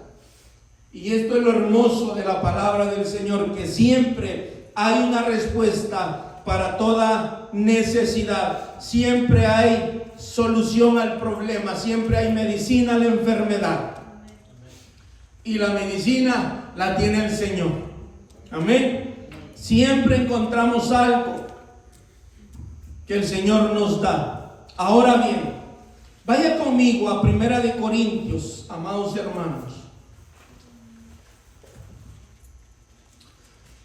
Y esto es lo hermoso de la palabra del Señor, que siempre hay una respuesta para toda necesidad. Siempre hay solución al problema. Siempre hay medicina a la enfermedad. Y la medicina la tiene el Señor. Amén. Siempre encontramos algo que el Señor nos da. Ahora bien, vaya conmigo a 1 Corintios, amados hermanos.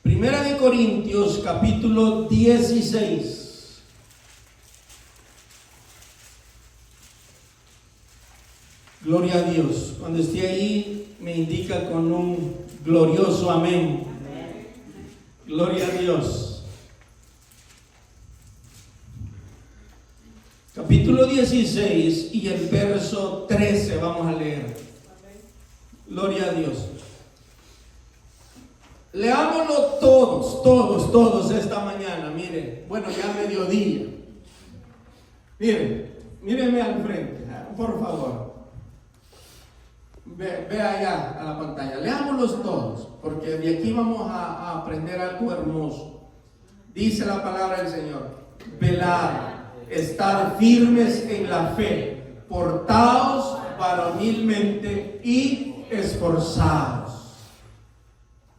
1 Corintios, capítulo 16. Gloria a Dios. Cuando esté ahí, me indica con un glorioso amén. Gloria a Dios. Capítulo 16 y el verso 13 vamos a leer. Gloria a Dios. Leámoslo todos esta mañana. Miren, bueno, ya mediodía. Mírenme al frente, por favor. Ve allá a la pantalla. Leámoslos todos, porque de aquí vamos a aprender algo hermoso. Dice la palabra del Señor: velad, estar firmes en la fe, portaos varonilmente y esforzados.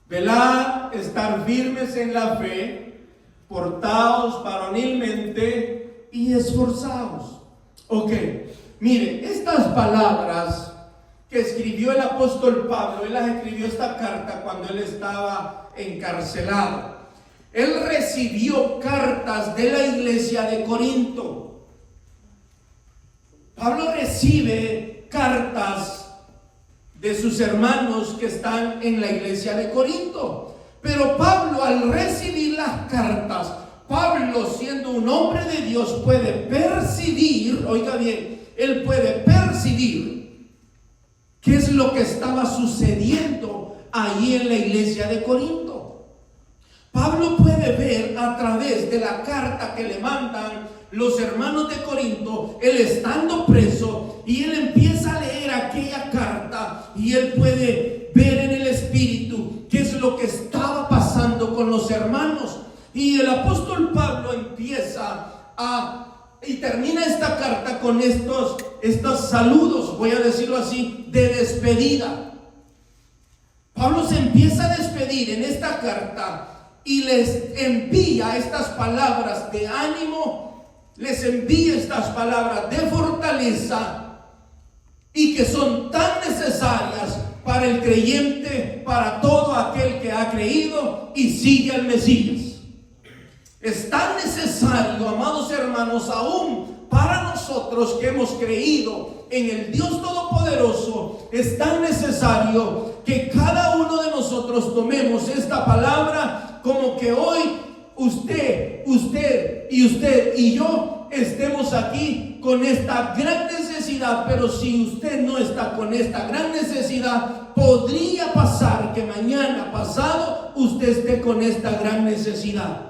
Velad, estar firmes en la fe, portaos varonilmente y esforzados. Ok, mire, estas palabras que escribió el apóstol Pablo, él las escribió esta carta cuando él estaba encarcelado. Él recibió cartas de la iglesia de Corinto. Pablo recibe cartas de sus hermanos que están en la iglesia de Corinto. Pero Pablo, al recibir las cartas, Pablo, siendo un hombre de Dios, puede percibir, oiga bien, él puede percibir qué es lo que estaba sucediendo ahí en la iglesia de Corinto. Pablo puede ver a través de la carta que le mandan los hermanos de Corinto, él estando preso, y él empieza a leer aquella carta y él puede ver en el espíritu qué es lo que estaba pasando con los hermanos. Y el apóstol Pablo empieza a y termina esta carta con estos saludos, voy a decirlo así, de despedida. Pablo se empieza a despedir en esta carta y les envía estas palabras de ánimo, les envía estas palabras de fortaleza y que son tan necesarias para el creyente, para todo aquel que ha creído y sigue al Mesías. Es tan necesario, amados hermanos, aún para nosotros que hemos creído en el Dios Todopoderoso, es tan necesario que cada uno de nosotros tomemos esta palabra como que hoy usted y yo estemos aquí con esta gran necesidad. Pero si usted no está con esta gran necesidad, podría pasar que mañana pasado usted esté con esta gran necesidad.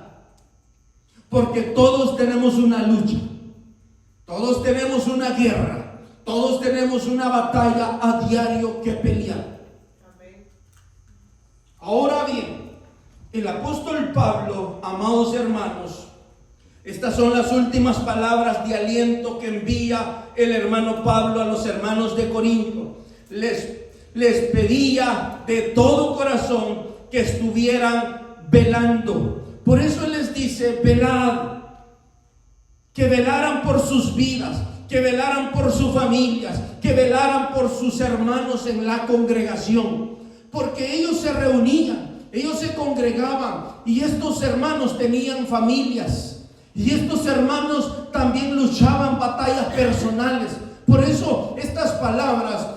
Porque todos tenemos una lucha, todos tenemos una guerra, todos tenemos una batalla a diario que pelear. Ahora bien, el apóstol Pablo, amados hermanos, estas son las últimas palabras de aliento que envía el hermano Pablo a los hermanos de Corinto. Les pedía de todo corazón que estuvieran velando. Por eso Él les dice: velad, que velaran por sus vidas, que velaran por sus familias, que velaran por sus hermanos en la congregación. Porque ellos se reunían, ellos se congregaban, y estos hermanos tenían familias, y estos hermanos también luchaban batallas personales. Por eso estas palabras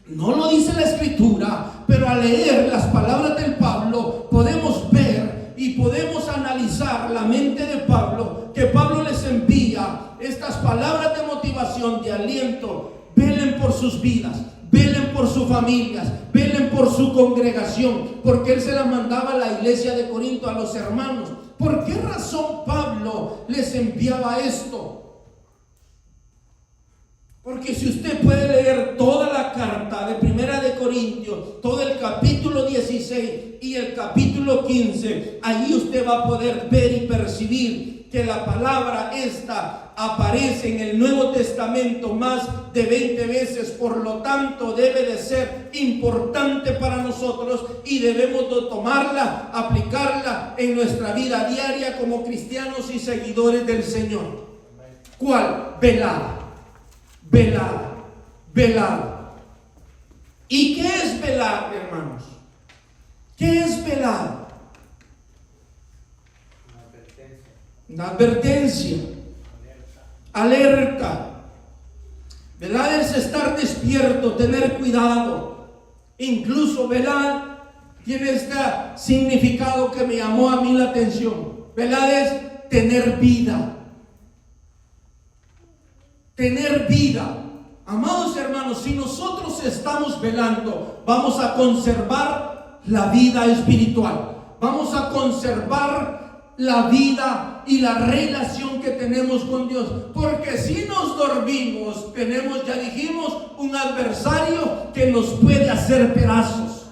no lo dice la Escritura, pero al leer las palabras del Pablo podemos ver y podemos analizar la mente de Pablo, que Pablo les envía estas palabras de motivación, de aliento. Velen por sus vidas, velen por sus familias, velen por su congregación, porque él se la mandaba a la iglesia de Corinto, a los hermanos. ¿Por qué razón Pablo les enviaba esto? Porque si usted puede leer toda la carta de Primera de Corintios, todo el capítulo 16 y el capítulo 15, allí usted va a poder ver y percibir que la palabra esta aparece en el Nuevo Testamento más de 20 veces. Por lo tanto, debe de ser importante para nosotros y debemos de tomarla, aplicarla en nuestra vida diaria como cristianos y seguidores del Señor. ¿Cuál? Velar. Velar, velar. ¿Y qué es velar, hermanos? ¿Qué es velar? Una advertencia. Alerta. Velar es estar despierto, tener cuidado. Incluso velar tiene este significado que me llamó a mí la atención. Velar es tener vida. Tener vida. Amados hermanos, si nosotros estamos velando, vamos a conservar la vida espiritual, vamos a conservar la vida y la relación que tenemos con Dios. Porque si nos dormimos, tenemos, ya dijimos, un adversario que nos puede hacer pedazos,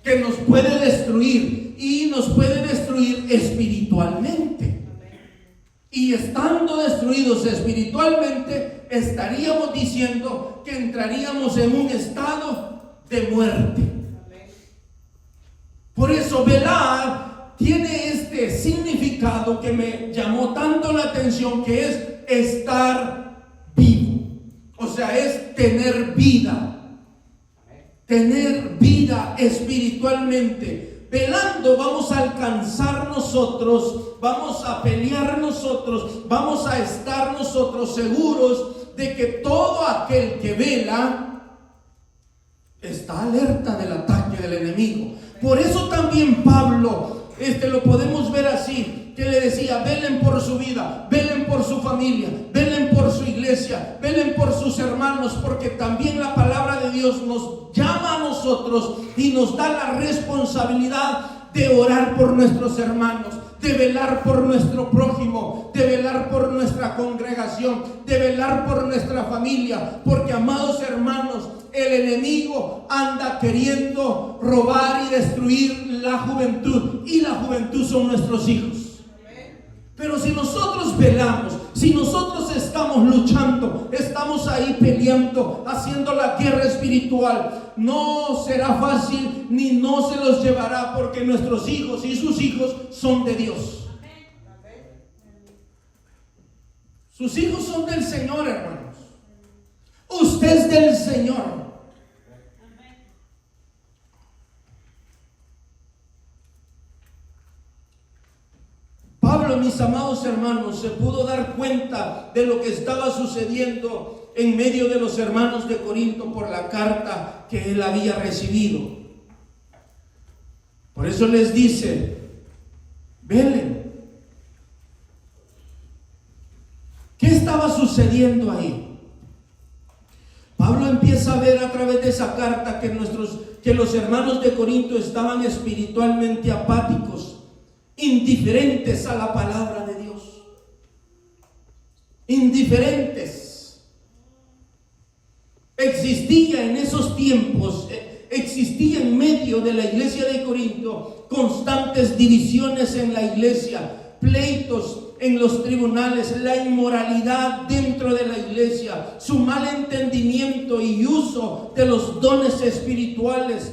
que nos puede destruir, y nos puede destruir espiritualmente. Y estando destruidos espiritualmente, estaríamos diciendo que entraríamos en un estado de muerte. Por eso velar tiene este significado que me llamó tanto la atención, que es estar vivo. O sea, es tener vida. Tener vida espiritualmente. Velando vamos a alcanzar nosotros, vamos a pelear nosotros, vamos a estar nosotros seguros de que todo aquel que vela está alerta del ataque del enemigo. Por eso también Pablo, lo podemos ver así, que le decía: velen por su vida, velen por su familia, velen por su iglesia, velen por sus hermanos, porque también la palabra de Dios nos llama a nosotros y nos da la responsabilidad de orar por nuestros hermanos, de velar por nuestro prójimo, de velar por nuestra congregación, de velar por nuestra familia. Porque, amados hermanos, el enemigo anda queriendo robar y destruir la juventud, y la juventud son nuestros hijos. Pero si nosotros velamos, Si nosotros estamos luchando, estamos ahí peleando, haciendo la guerra espiritual, no será fácil ni no se los llevará, porque nuestros hijos y sus hijos son de Dios. Sus hijos son del Señor, hermanos. Usted es del Señor. Pablo, mis amados hermanos, se pudo dar cuenta de lo que estaba sucediendo en medio de los hermanos de Corinto por la carta que él había recibido. Por eso les dice: velen. ¿Qué estaba sucediendo ahí? Pablo empieza a ver a través de esa carta que los hermanos de Corinto estaban espiritualmente apáticos, indiferentes a la palabra de Dios. Indiferentes. Existía en esos tiempos, existía en medio de la iglesia de Corinto constantes divisiones en la iglesia, pleitos en los tribunales, la inmoralidad dentro de la iglesia, su mal entendimiento y uso de los dones espirituales,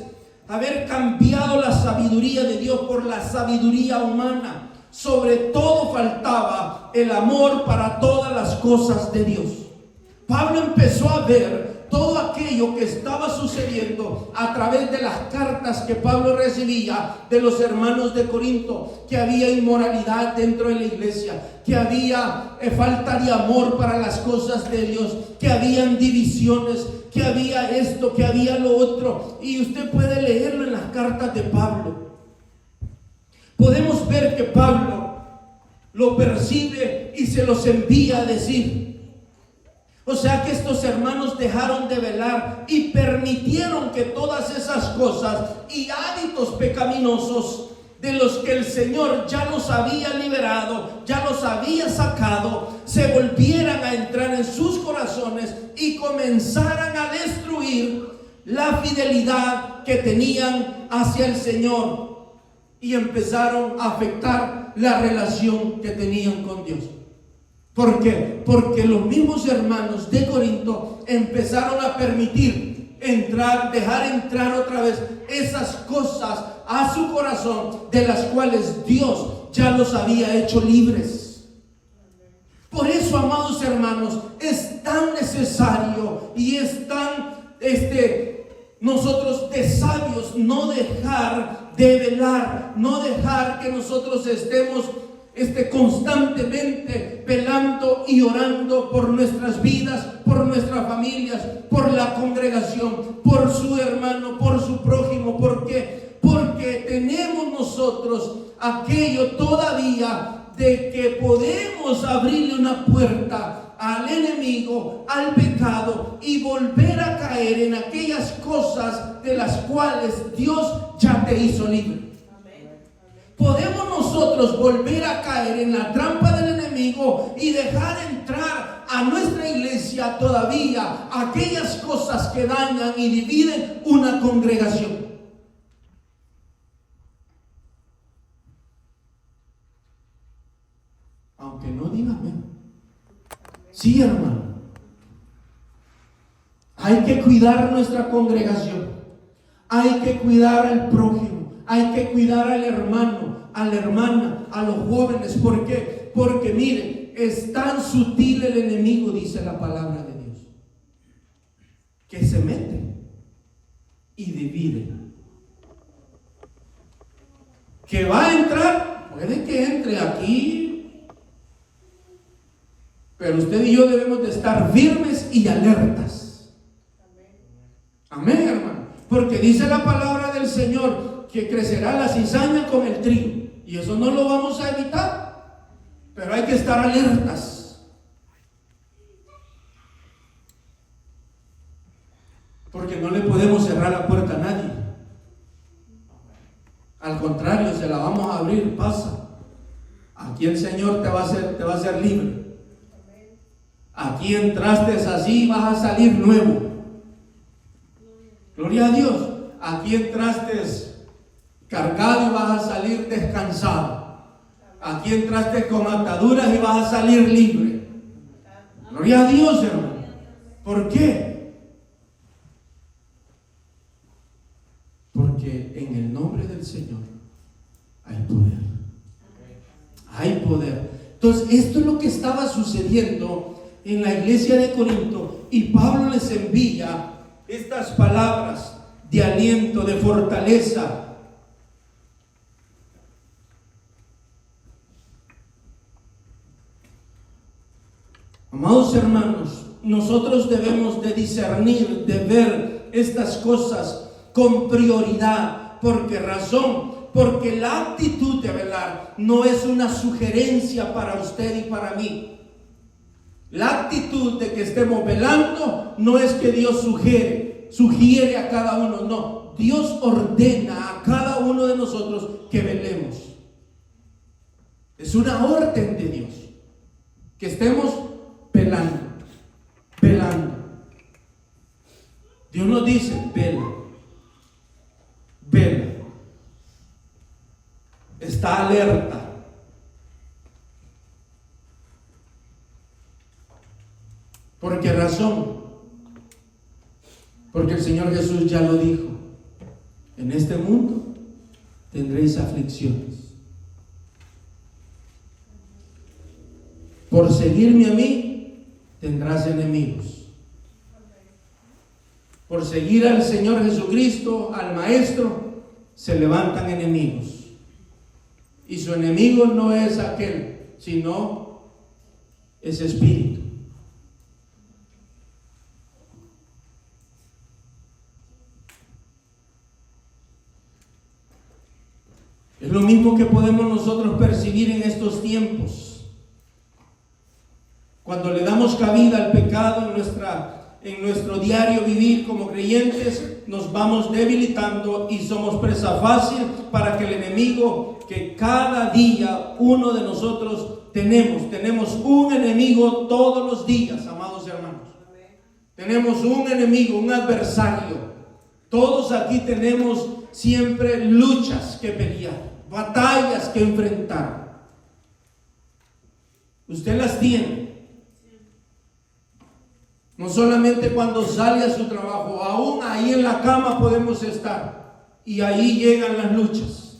haber cambiado la sabiduría de Dios por la sabiduría humana. Sobre todo faltaba el amor para todas las cosas de Dios. Pablo empezó a ver todo aquello que estaba sucediendo a través de las cartas que Pablo recibía de los hermanos de Corinto, que había inmoralidad dentro de la iglesia, que había falta de amor para las cosas de Dios, que habían divisiones, que había esto, que había lo otro. Y usted puede leerlo en las cartas de Pablo. Podemos ver que Pablo lo percibe y se los envía a decir. O sea que estos hermanos dejaron de velar y permitieron que todas esas cosas y hábitos pecaminosos de los que el Señor ya los había liberado, ya los había sacado, se volvieran a entrar en sus corazones y comenzaran a destruir la fidelidad que tenían hacia el Señor, y empezaron a afectar la relación que tenían con Dios. ¿Por qué? Porque los mismos hermanos de Corinto empezaron a permitir dejar entrar otra vez esas cosas a su corazón, de las cuales Dios ya los había hecho libres. Por eso, amados hermanos, es tan necesario y es tan nosotros de sabios no dejar de velar, no dejar que nosotros estemos constantemente velando y orando por nuestras vidas, por nuestras familias, por la congregación, por su hermano, por su prójimo. ¿Por qué? Porque tenemos nosotros aquello todavía de que podemos abrirle una puerta al enemigo, al pecado, y volver a caer en aquellas cosas de las cuales Dios ya te hizo libre. Podemos nosotros volver a caer en la trampa del enemigo y dejar entrar a nuestra iglesia todavía aquellas cosas que dañan y dividen una congregación. Aunque no diga amén. Sí, hermano. Hay que cuidar nuestra congregación. Hay que cuidar al prójimo. Hay que cuidar al hermano, a la hermana, a los jóvenes. ¿Por qué? Porque mire, es tan sutil el enemigo, dice la palabra de Dios, que se mete y divide. Que va a entrar, puede que entre aquí, pero usted y yo debemos de estar firmes y alertas. Amén, hermano. Porque dice la palabra del Señor que crecerá la cizaña con el trigo, y eso no lo vamos a evitar, pero hay que estar alertas, porque no le podemos cerrar la puerta a nadie. Al contrario, se la vamos a abrir. Pasa, aquí el Señor te va a hacer libre. Aquí entraste así, vas a salir nuevo. Gloria a Dios. Aquí entraste cargado y vas a salir descansado. Aquí entraste con ataduras y vas a salir libre. Gloria a Dios, hermano. ¿Por qué? Porque en el nombre del Señor hay poder. Hay poder. Entonces, esto es lo que estaba sucediendo en la iglesia de Corinto, y Pablo les envía estas palabras de aliento, de fortaleza. Amados hermanos, nosotros debemos de discernir, de ver estas cosas con prioridad. ¿Por qué razón? Porque la actitud de velar no es una sugerencia para usted y para mí. La actitud de que estemos velando no es que Dios sugiere a cada uno, no. Dios ordena a cada uno de nosotros que velemos. Es una orden de Dios que estemos velando. Dios nos dice, vela. Está alerta. ¿Por qué razón? Porque el Señor Jesús ya lo dijo: en este mundo tendréis aflicciones. Por seguirme a mí tendrás enemigos. Por seguir al Señor Jesucristo, al Maestro, se levantan enemigos. Y su enemigo no es aquel, sino ese espíritu. Es lo mismo que podemos nosotros percibir en estos tiempos. Cuando le damos cabida al pecado en nuestro diario vivir como creyentes, nos vamos debilitando y somos presa fácil para que el enemigo, que cada día uno de nosotros tenemos un enemigo todos los días, amados hermanos. Tenemos un enemigo, un adversario. Todos aquí tenemos siempre luchas que pelear, batallas que enfrentar. Usted las tiene. No solamente cuando sale a su trabajo, aún ahí en la cama podemos estar. Y ahí llegan las luchas.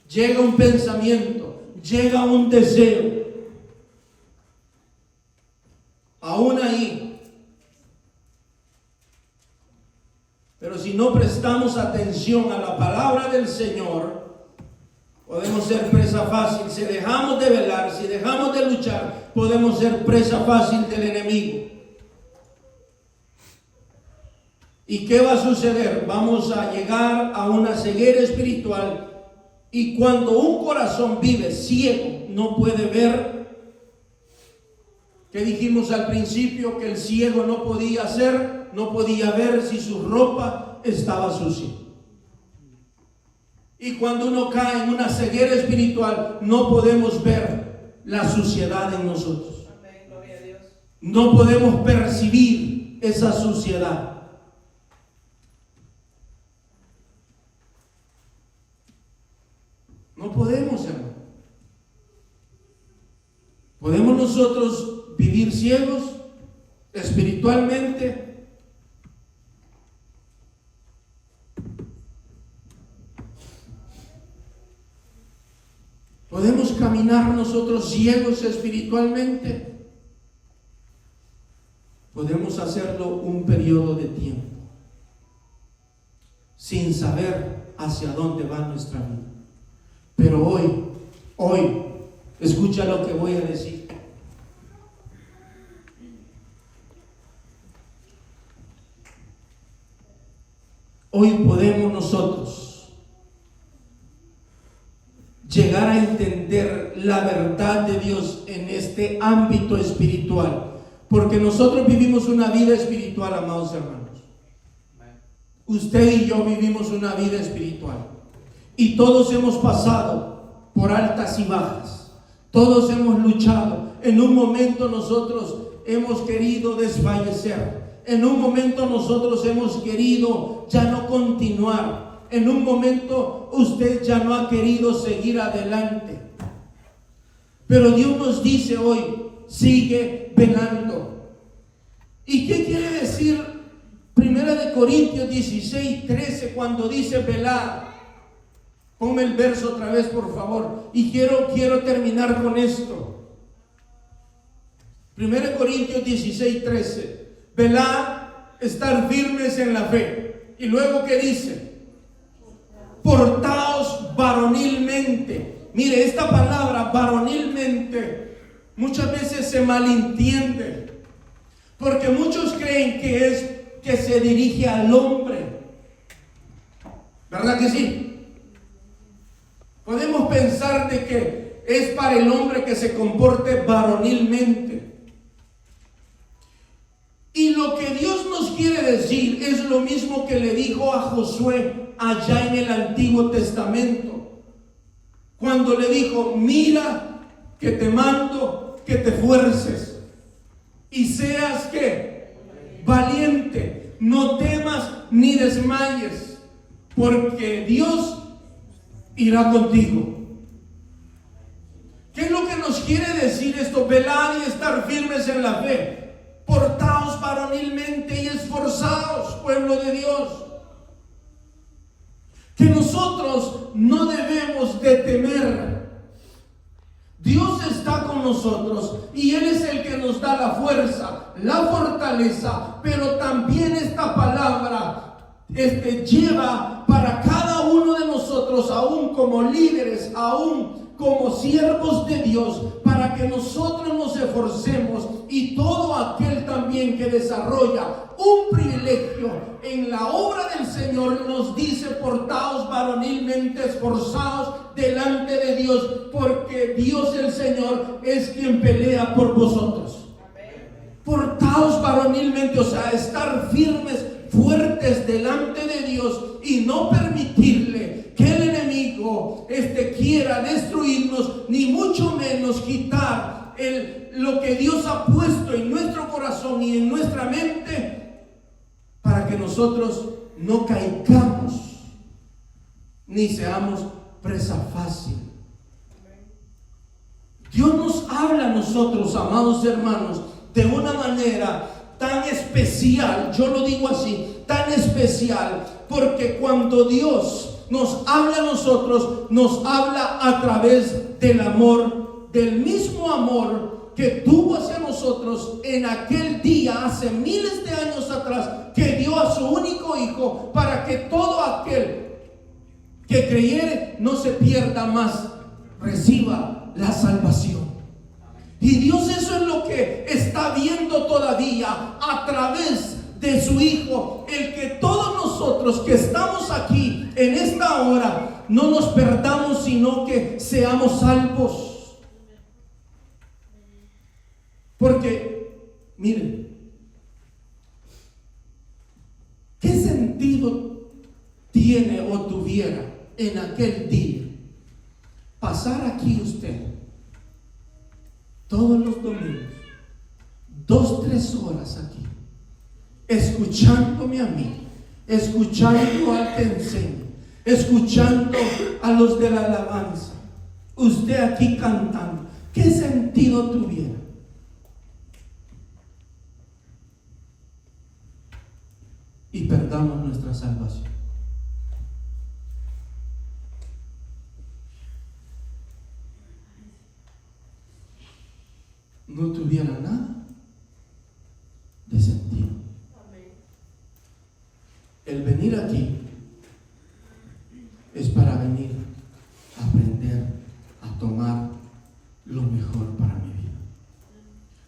Llega un pensamiento, llega un deseo. Aún ahí. Pero si no prestamos atención a la palabra del Señor, podemos ser presa fácil. Si dejamos de velar, si dejamos de luchar, podemos ser presa fácil del enemigo. ¿Y qué va a suceder? Vamos a llegar a una ceguera espiritual. Y cuando un corazón vive ciego, no puede ver. ¿Qué dijimos al principio? Que el ciego no podía ver si su ropa estaba sucia. Y cuando uno cae en una ceguera espiritual, no podemos ver la suciedad en nosotros. No podemos percibir esa suciedad. No podemos, hermano. ¿Podemos nosotros vivir ciegos espiritualmente? ¿Podemos caminar nosotros ciegos espiritualmente? Podemos hacerlo un periodo de tiempo, sin saber hacia dónde va nuestra vida. Pero hoy, escucha lo que voy a decir. Hoy podemos nosotros llegar a entender la verdad de Dios en este ámbito espiritual, porque nosotros vivimos una vida espiritual, amados hermanos. Usted y yo vivimos una vida espiritual. Y todos hemos pasado por altas y bajas. Todos hemos luchado. En un momento nosotros hemos querido desfallecer. En un momento nosotros hemos querido ya no continuar. En un momento usted ya no ha querido seguir adelante. Pero Dios nos dice hoy, sigue velando. ¿Y qué quiere decir 1 Corintios 16:13 cuando dice velad? Ponme el verso otra vez, por favor. Y quiero terminar con esto. 1 Corintios 16:13. Velad, estar firmes en la fe. Y luego, ¿qué dice? Portaos varonilmente. Mire, esta palabra varonilmente muchas veces se malentiende, porque muchos creen que se dirige al hombre. ¿Verdad que sí? Podemos pensar de que es para el hombre que se comporte varonilmente. Y lo que Dios nos quiere decir es lo mismo que le dijo a Josué allá en el Antiguo Testamento, cuando le dijo: mira que te mando que te fuerces y seas ¿qué? Valiente, no temas ni desmayes, porque Dios irá contigo. ¿Qué es lo que nos quiere decir esto? Velad y estar firmes en la fe. Portaos varonilmente y esforzaos, pueblo de Dios. Que nosotros no debemos de temer. Dios está con nosotros y Él es el que nos da la fuerza, la fortaleza, pero también esta palabra lleva para cada uno de nosotros, aún como líderes, aún como siervos de Dios, para que nosotros nos esforcemos, y todo aquel también que desarrolla un privilegio en la obra del Señor nos dice: portaos varonilmente, esforzaos delante de Dios, porque Dios el Señor es quien pelea por vosotros. Portaos varonilmente, o sea, estar firmes, fuertes delante de Dios y no permitirle que el enemigo quiera destruirnos, ni mucho menos quitar lo que Dios ha puesto en nuestro corazón y en nuestra mente, para que nosotros no caigamos ni seamos presa fácil. Dios nos habla a nosotros, amados hermanos, de una manera tan especial. Yo lo digo así, tan especial, porque cuando Dios nos habla a nosotros, nos habla a través del amor, del mismo amor que tuvo hacia nosotros en aquel día, hace miles de años atrás, que dio a su único Hijo, para que todo aquel que creyere no se pierda, más reciba la salvación. Y Dios eso es lo que está viendo todavía a través de su Hijo, el que todos nosotros que estamos aquí en esta hora no nos perdamos, sino que seamos salvos. Porque, miren, ¿qué sentido tiene o tuviera en aquel día pasar aquí usted todos los domingos 2-3 horas aquí, escuchándome a mí, escuchando al que enseña, escuchando a los de la alabanza, usted aquí cantando? ¿Qué sentido tuviera? Y perdamos nuestra salvación. No tuviera nada de sentido. El venir aquí es para venir a aprender, a tomar lo mejor para mi vida,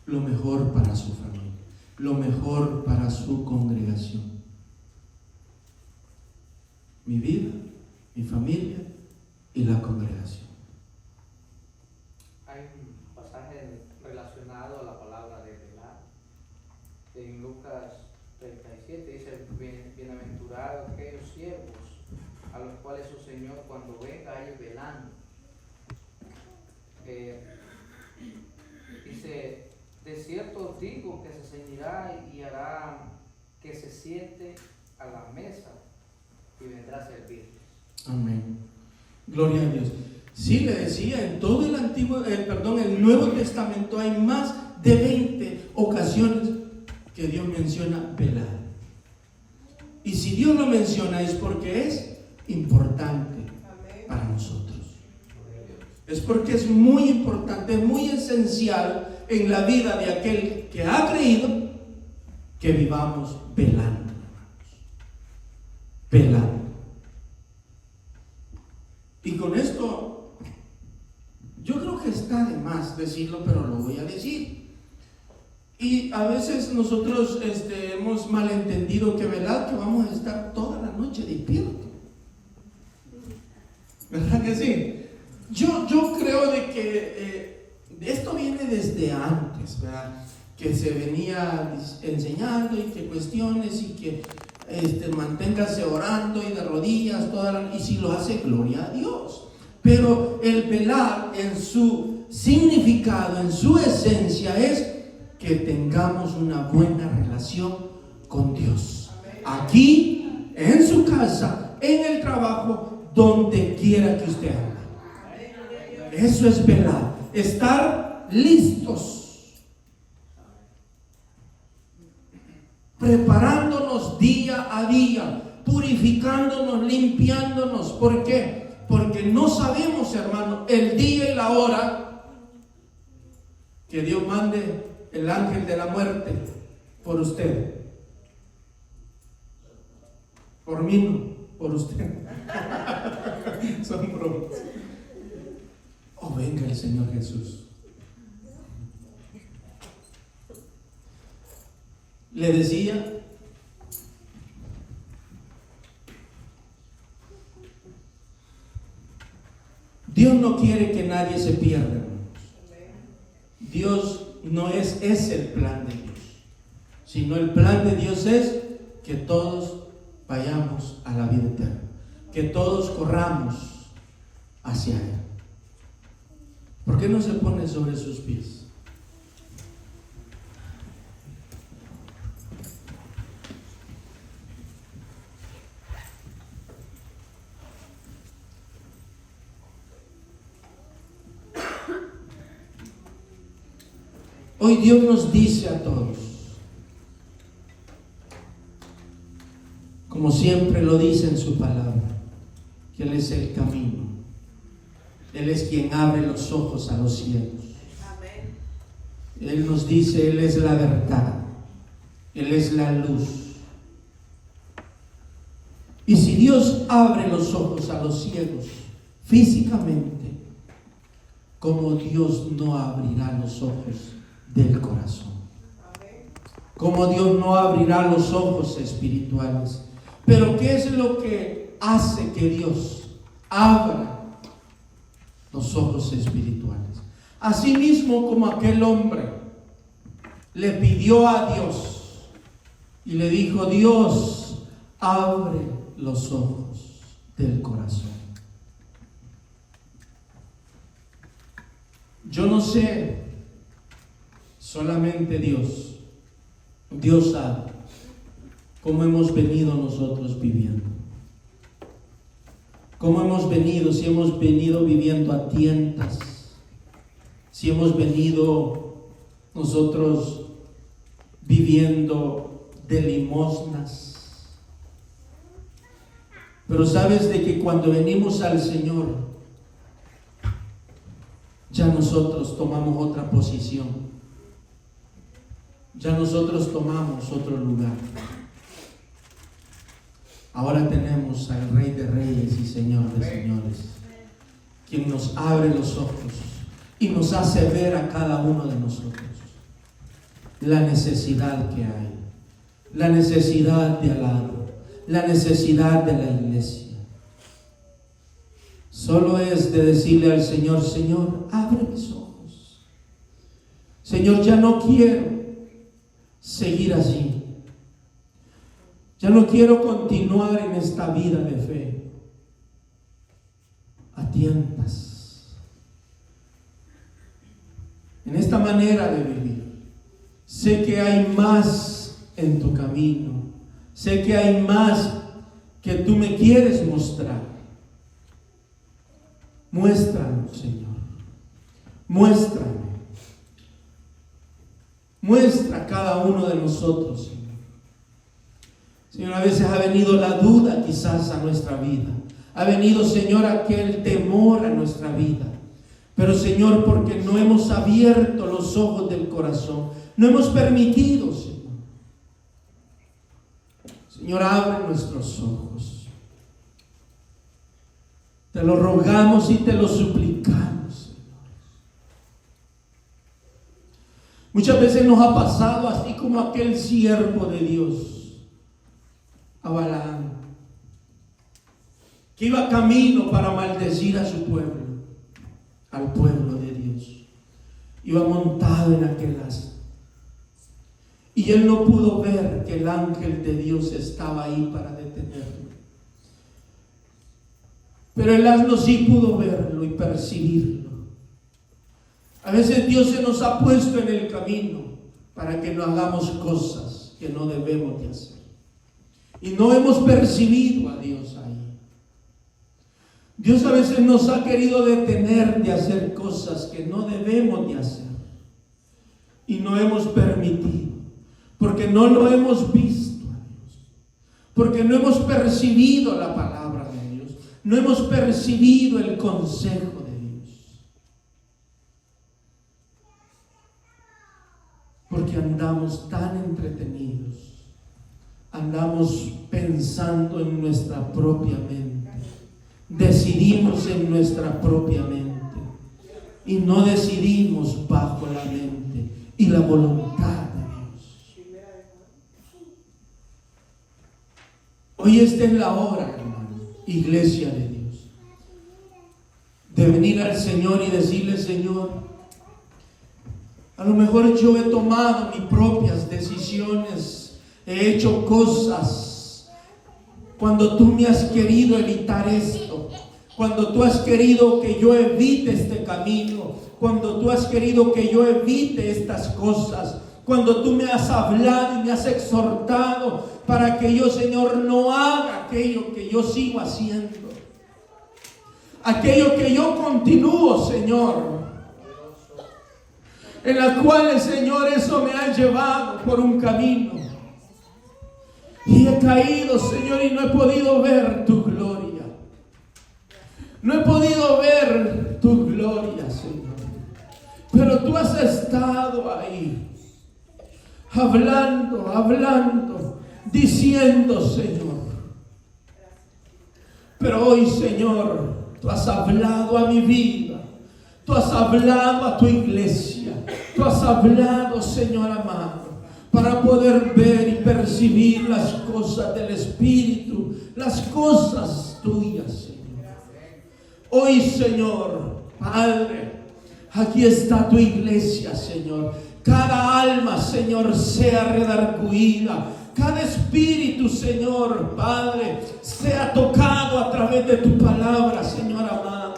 lo mejor para su familia, lo mejor para su congregación. Mi vida, mi familia y la congregación. Hay un pasaje relacionado a la palabra de velar. En Lucas 37 dice: bienaventurados aquellos siervos a los cuales su Señor cuando venga a ellos velando. Dice: de cierto os digo que se ceñirá y hará que se siente a la mesa y vendrá a servirles. Amén. Gloria a Dios. Sí, le decía, en todo el Nuevo Testamento hay más de 20 ocasiones que Dios menciona velar. Y si Dios lo menciona es porque es importante para nosotros. Es porque es muy importante, es muy esencial en la vida de aquel que ha creído que vivamos velando. Velando. Y con esto, yo creo que está de más decirlo, pero lo voy a decir. Y a veces nosotros hemos malentendido que velar, que vamos a estar toda la noche despiertos. ¿Verdad que sí? Yo creo de que esto viene desde antes, ¿verdad? Que se venía enseñando y que cuestiones y que manténgase orando y de rodillas y si lo hace, gloria a Dios. Pero el velar en su significado, en su esencia es que tengamos una buena relación con Dios. Aquí, en su casa, en el trabajo, donde quiera que usted ande. Eso es velar, estar listos, preparándonos día a día, purificándonos, limpiándonos. ¿Por qué? Porque no sabemos, hermano, el día y la hora que Dios mande el ángel de la muerte por usted. Por mí no, por usted. Son bromas. O venga el Señor Jesús. Le decía, Dios no quiere que nadie se pierda, hermanos. Dios no es el plan de Dios, sino el plan de Dios es que todos vayamos a la vida eterna, que todos corramos hacia Él. ¿Por qué no se pone sobre sus pies? Hoy Dios nos dice a todos, como siempre lo dice en su palabra, que Él es el camino. Él es quien abre los ojos a los ciegos. Él nos dice, Él es la verdad, Él es la luz. Y si Dios abre los ojos a los ciegos físicamente, ¿cómo Dios no abrirá los ojos del corazón? ¿Cómo Dios no abrirá los ojos espirituales? Pero ¿qué es lo que hace que Dios abra los ojos espirituales? Asimismo, como aquel hombre le pidió a Dios y le dijo, Dios, abre los ojos del corazón. Yo no sé, solamente Dios sabe cómo hemos venido nosotros viviendo. ¿Cómo hemos venido? Si hemos venido viviendo a tientas, si hemos venido nosotros viviendo de limosnas. Pero sabes de que cuando venimos al Señor, ya nosotros tomamos otra posición. Ya nosotros tomamos otro lugar. Ahora tenemos al Rey de Reyes y Señor de Señores, quien nos abre los ojos y nos hace ver a cada uno de nosotros la necesidad que hay, la necesidad de alado, la necesidad de la iglesia. Solo es de decirle al Señor, Señor, abre mis ojos. Señor, ya no quiero seguir así. Ya no quiero continuar en esta vida de fe a tientas, en esta manera de vivir. Sé que hay más en tu camino, sé que hay más que tú me quieres mostrar. Muéstrame, Señor, muéstrame Muestra a cada uno de nosotros, Señor. Señor, a veces ha venido la duda quizás a nuestra vida. Ha venido, Señor, aquel temor a nuestra vida. Pero, Señor, porque no hemos abierto los ojos del corazón, no hemos permitido, Señor. Señor, abre nuestros ojos. Te lo rogamos y te lo suplicamos, Señor. Muchas veces nos ha pasado así como aquel siervo de Dios, a Balaam, que iba camino para maldecir a su pueblo, al pueblo de Dios. Iba montado en aquel asno. Y él no pudo ver que el ángel de Dios estaba ahí para detenerlo. Pero el asno sí pudo verlo y percibirlo. A veces Dios se nos ha puesto en el camino para que no hagamos cosas que no debemos de hacer. Y no hemos percibido a Dios ahí. Dios a veces nos ha querido detener de hacer cosas que no debemos de hacer. Y no hemos permitido. Porque no lo hemos visto a Dios. Porque no hemos percibido la palabra de Dios. No hemos percibido el consejo de Dios. Porque andamos tan entretenidos. Andamos pensando en nuestra propia mente. Decidimos en nuestra propia mente. Y no decidimos bajo la mente y la voluntad. Hoy esta es la hora, hermano, iglesia de Dios, de venir al Señor y decirle: Señor, a lo mejor yo he tomado mis propias decisiones, he hecho cosas cuando tú me has querido evitar esto, cuando tú has querido que yo evite este camino, cuando tú has querido que yo evite estas cosas, cuando tú me has hablado y me has exhortado para que yo, Señor, no haga aquello que yo sigo haciendo, aquello que yo continúo, Señor, en las cuales, Señor, eso me ha llevado por un camino y he caído, Señor, y no he podido ver tu gloria, no he podido ver tu gloria, Señor, pero tú has estado ahí hablando, diciendo, Señor. Pero hoy, Señor, tú has hablado a mi vida, tú has hablado a tu iglesia, tú has hablado, Señor amado, para poder ver y percibir las cosas del Espíritu, las cosas tuyas, Señor. Hoy, Señor, Padre, aquí está tu iglesia, Señor. Cada alma, Señor, sea redarguida. Cada espíritu, Señor, Padre, sea tocado a través de tu palabra, Señor amado.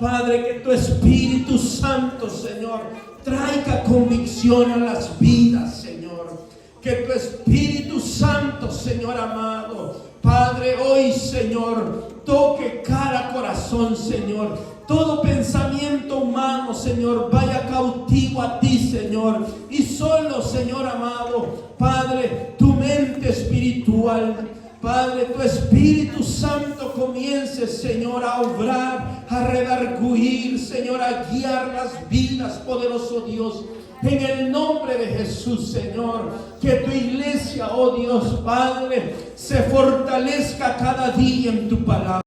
Padre, que tu Espíritu Santo, Señor, traiga convicción a las vidas, Señor. Que tu Espíritu Santo, Señor amado, Padre, hoy, Señor, toque cada corazón, Señor. Todo pensamiento humano, Señor, vaya cautivo a ti, Señor. Y solo, Señor amado, Padre, tu mente espiritual, Padre, tu Espíritu Santo comience, Señor, a obrar, a redarguir, Señor, a guiar las vidas, poderoso Dios. En el nombre de Jesús, Señor, que tu iglesia, oh Dios Padre, se fortalezca cada día en tu palabra.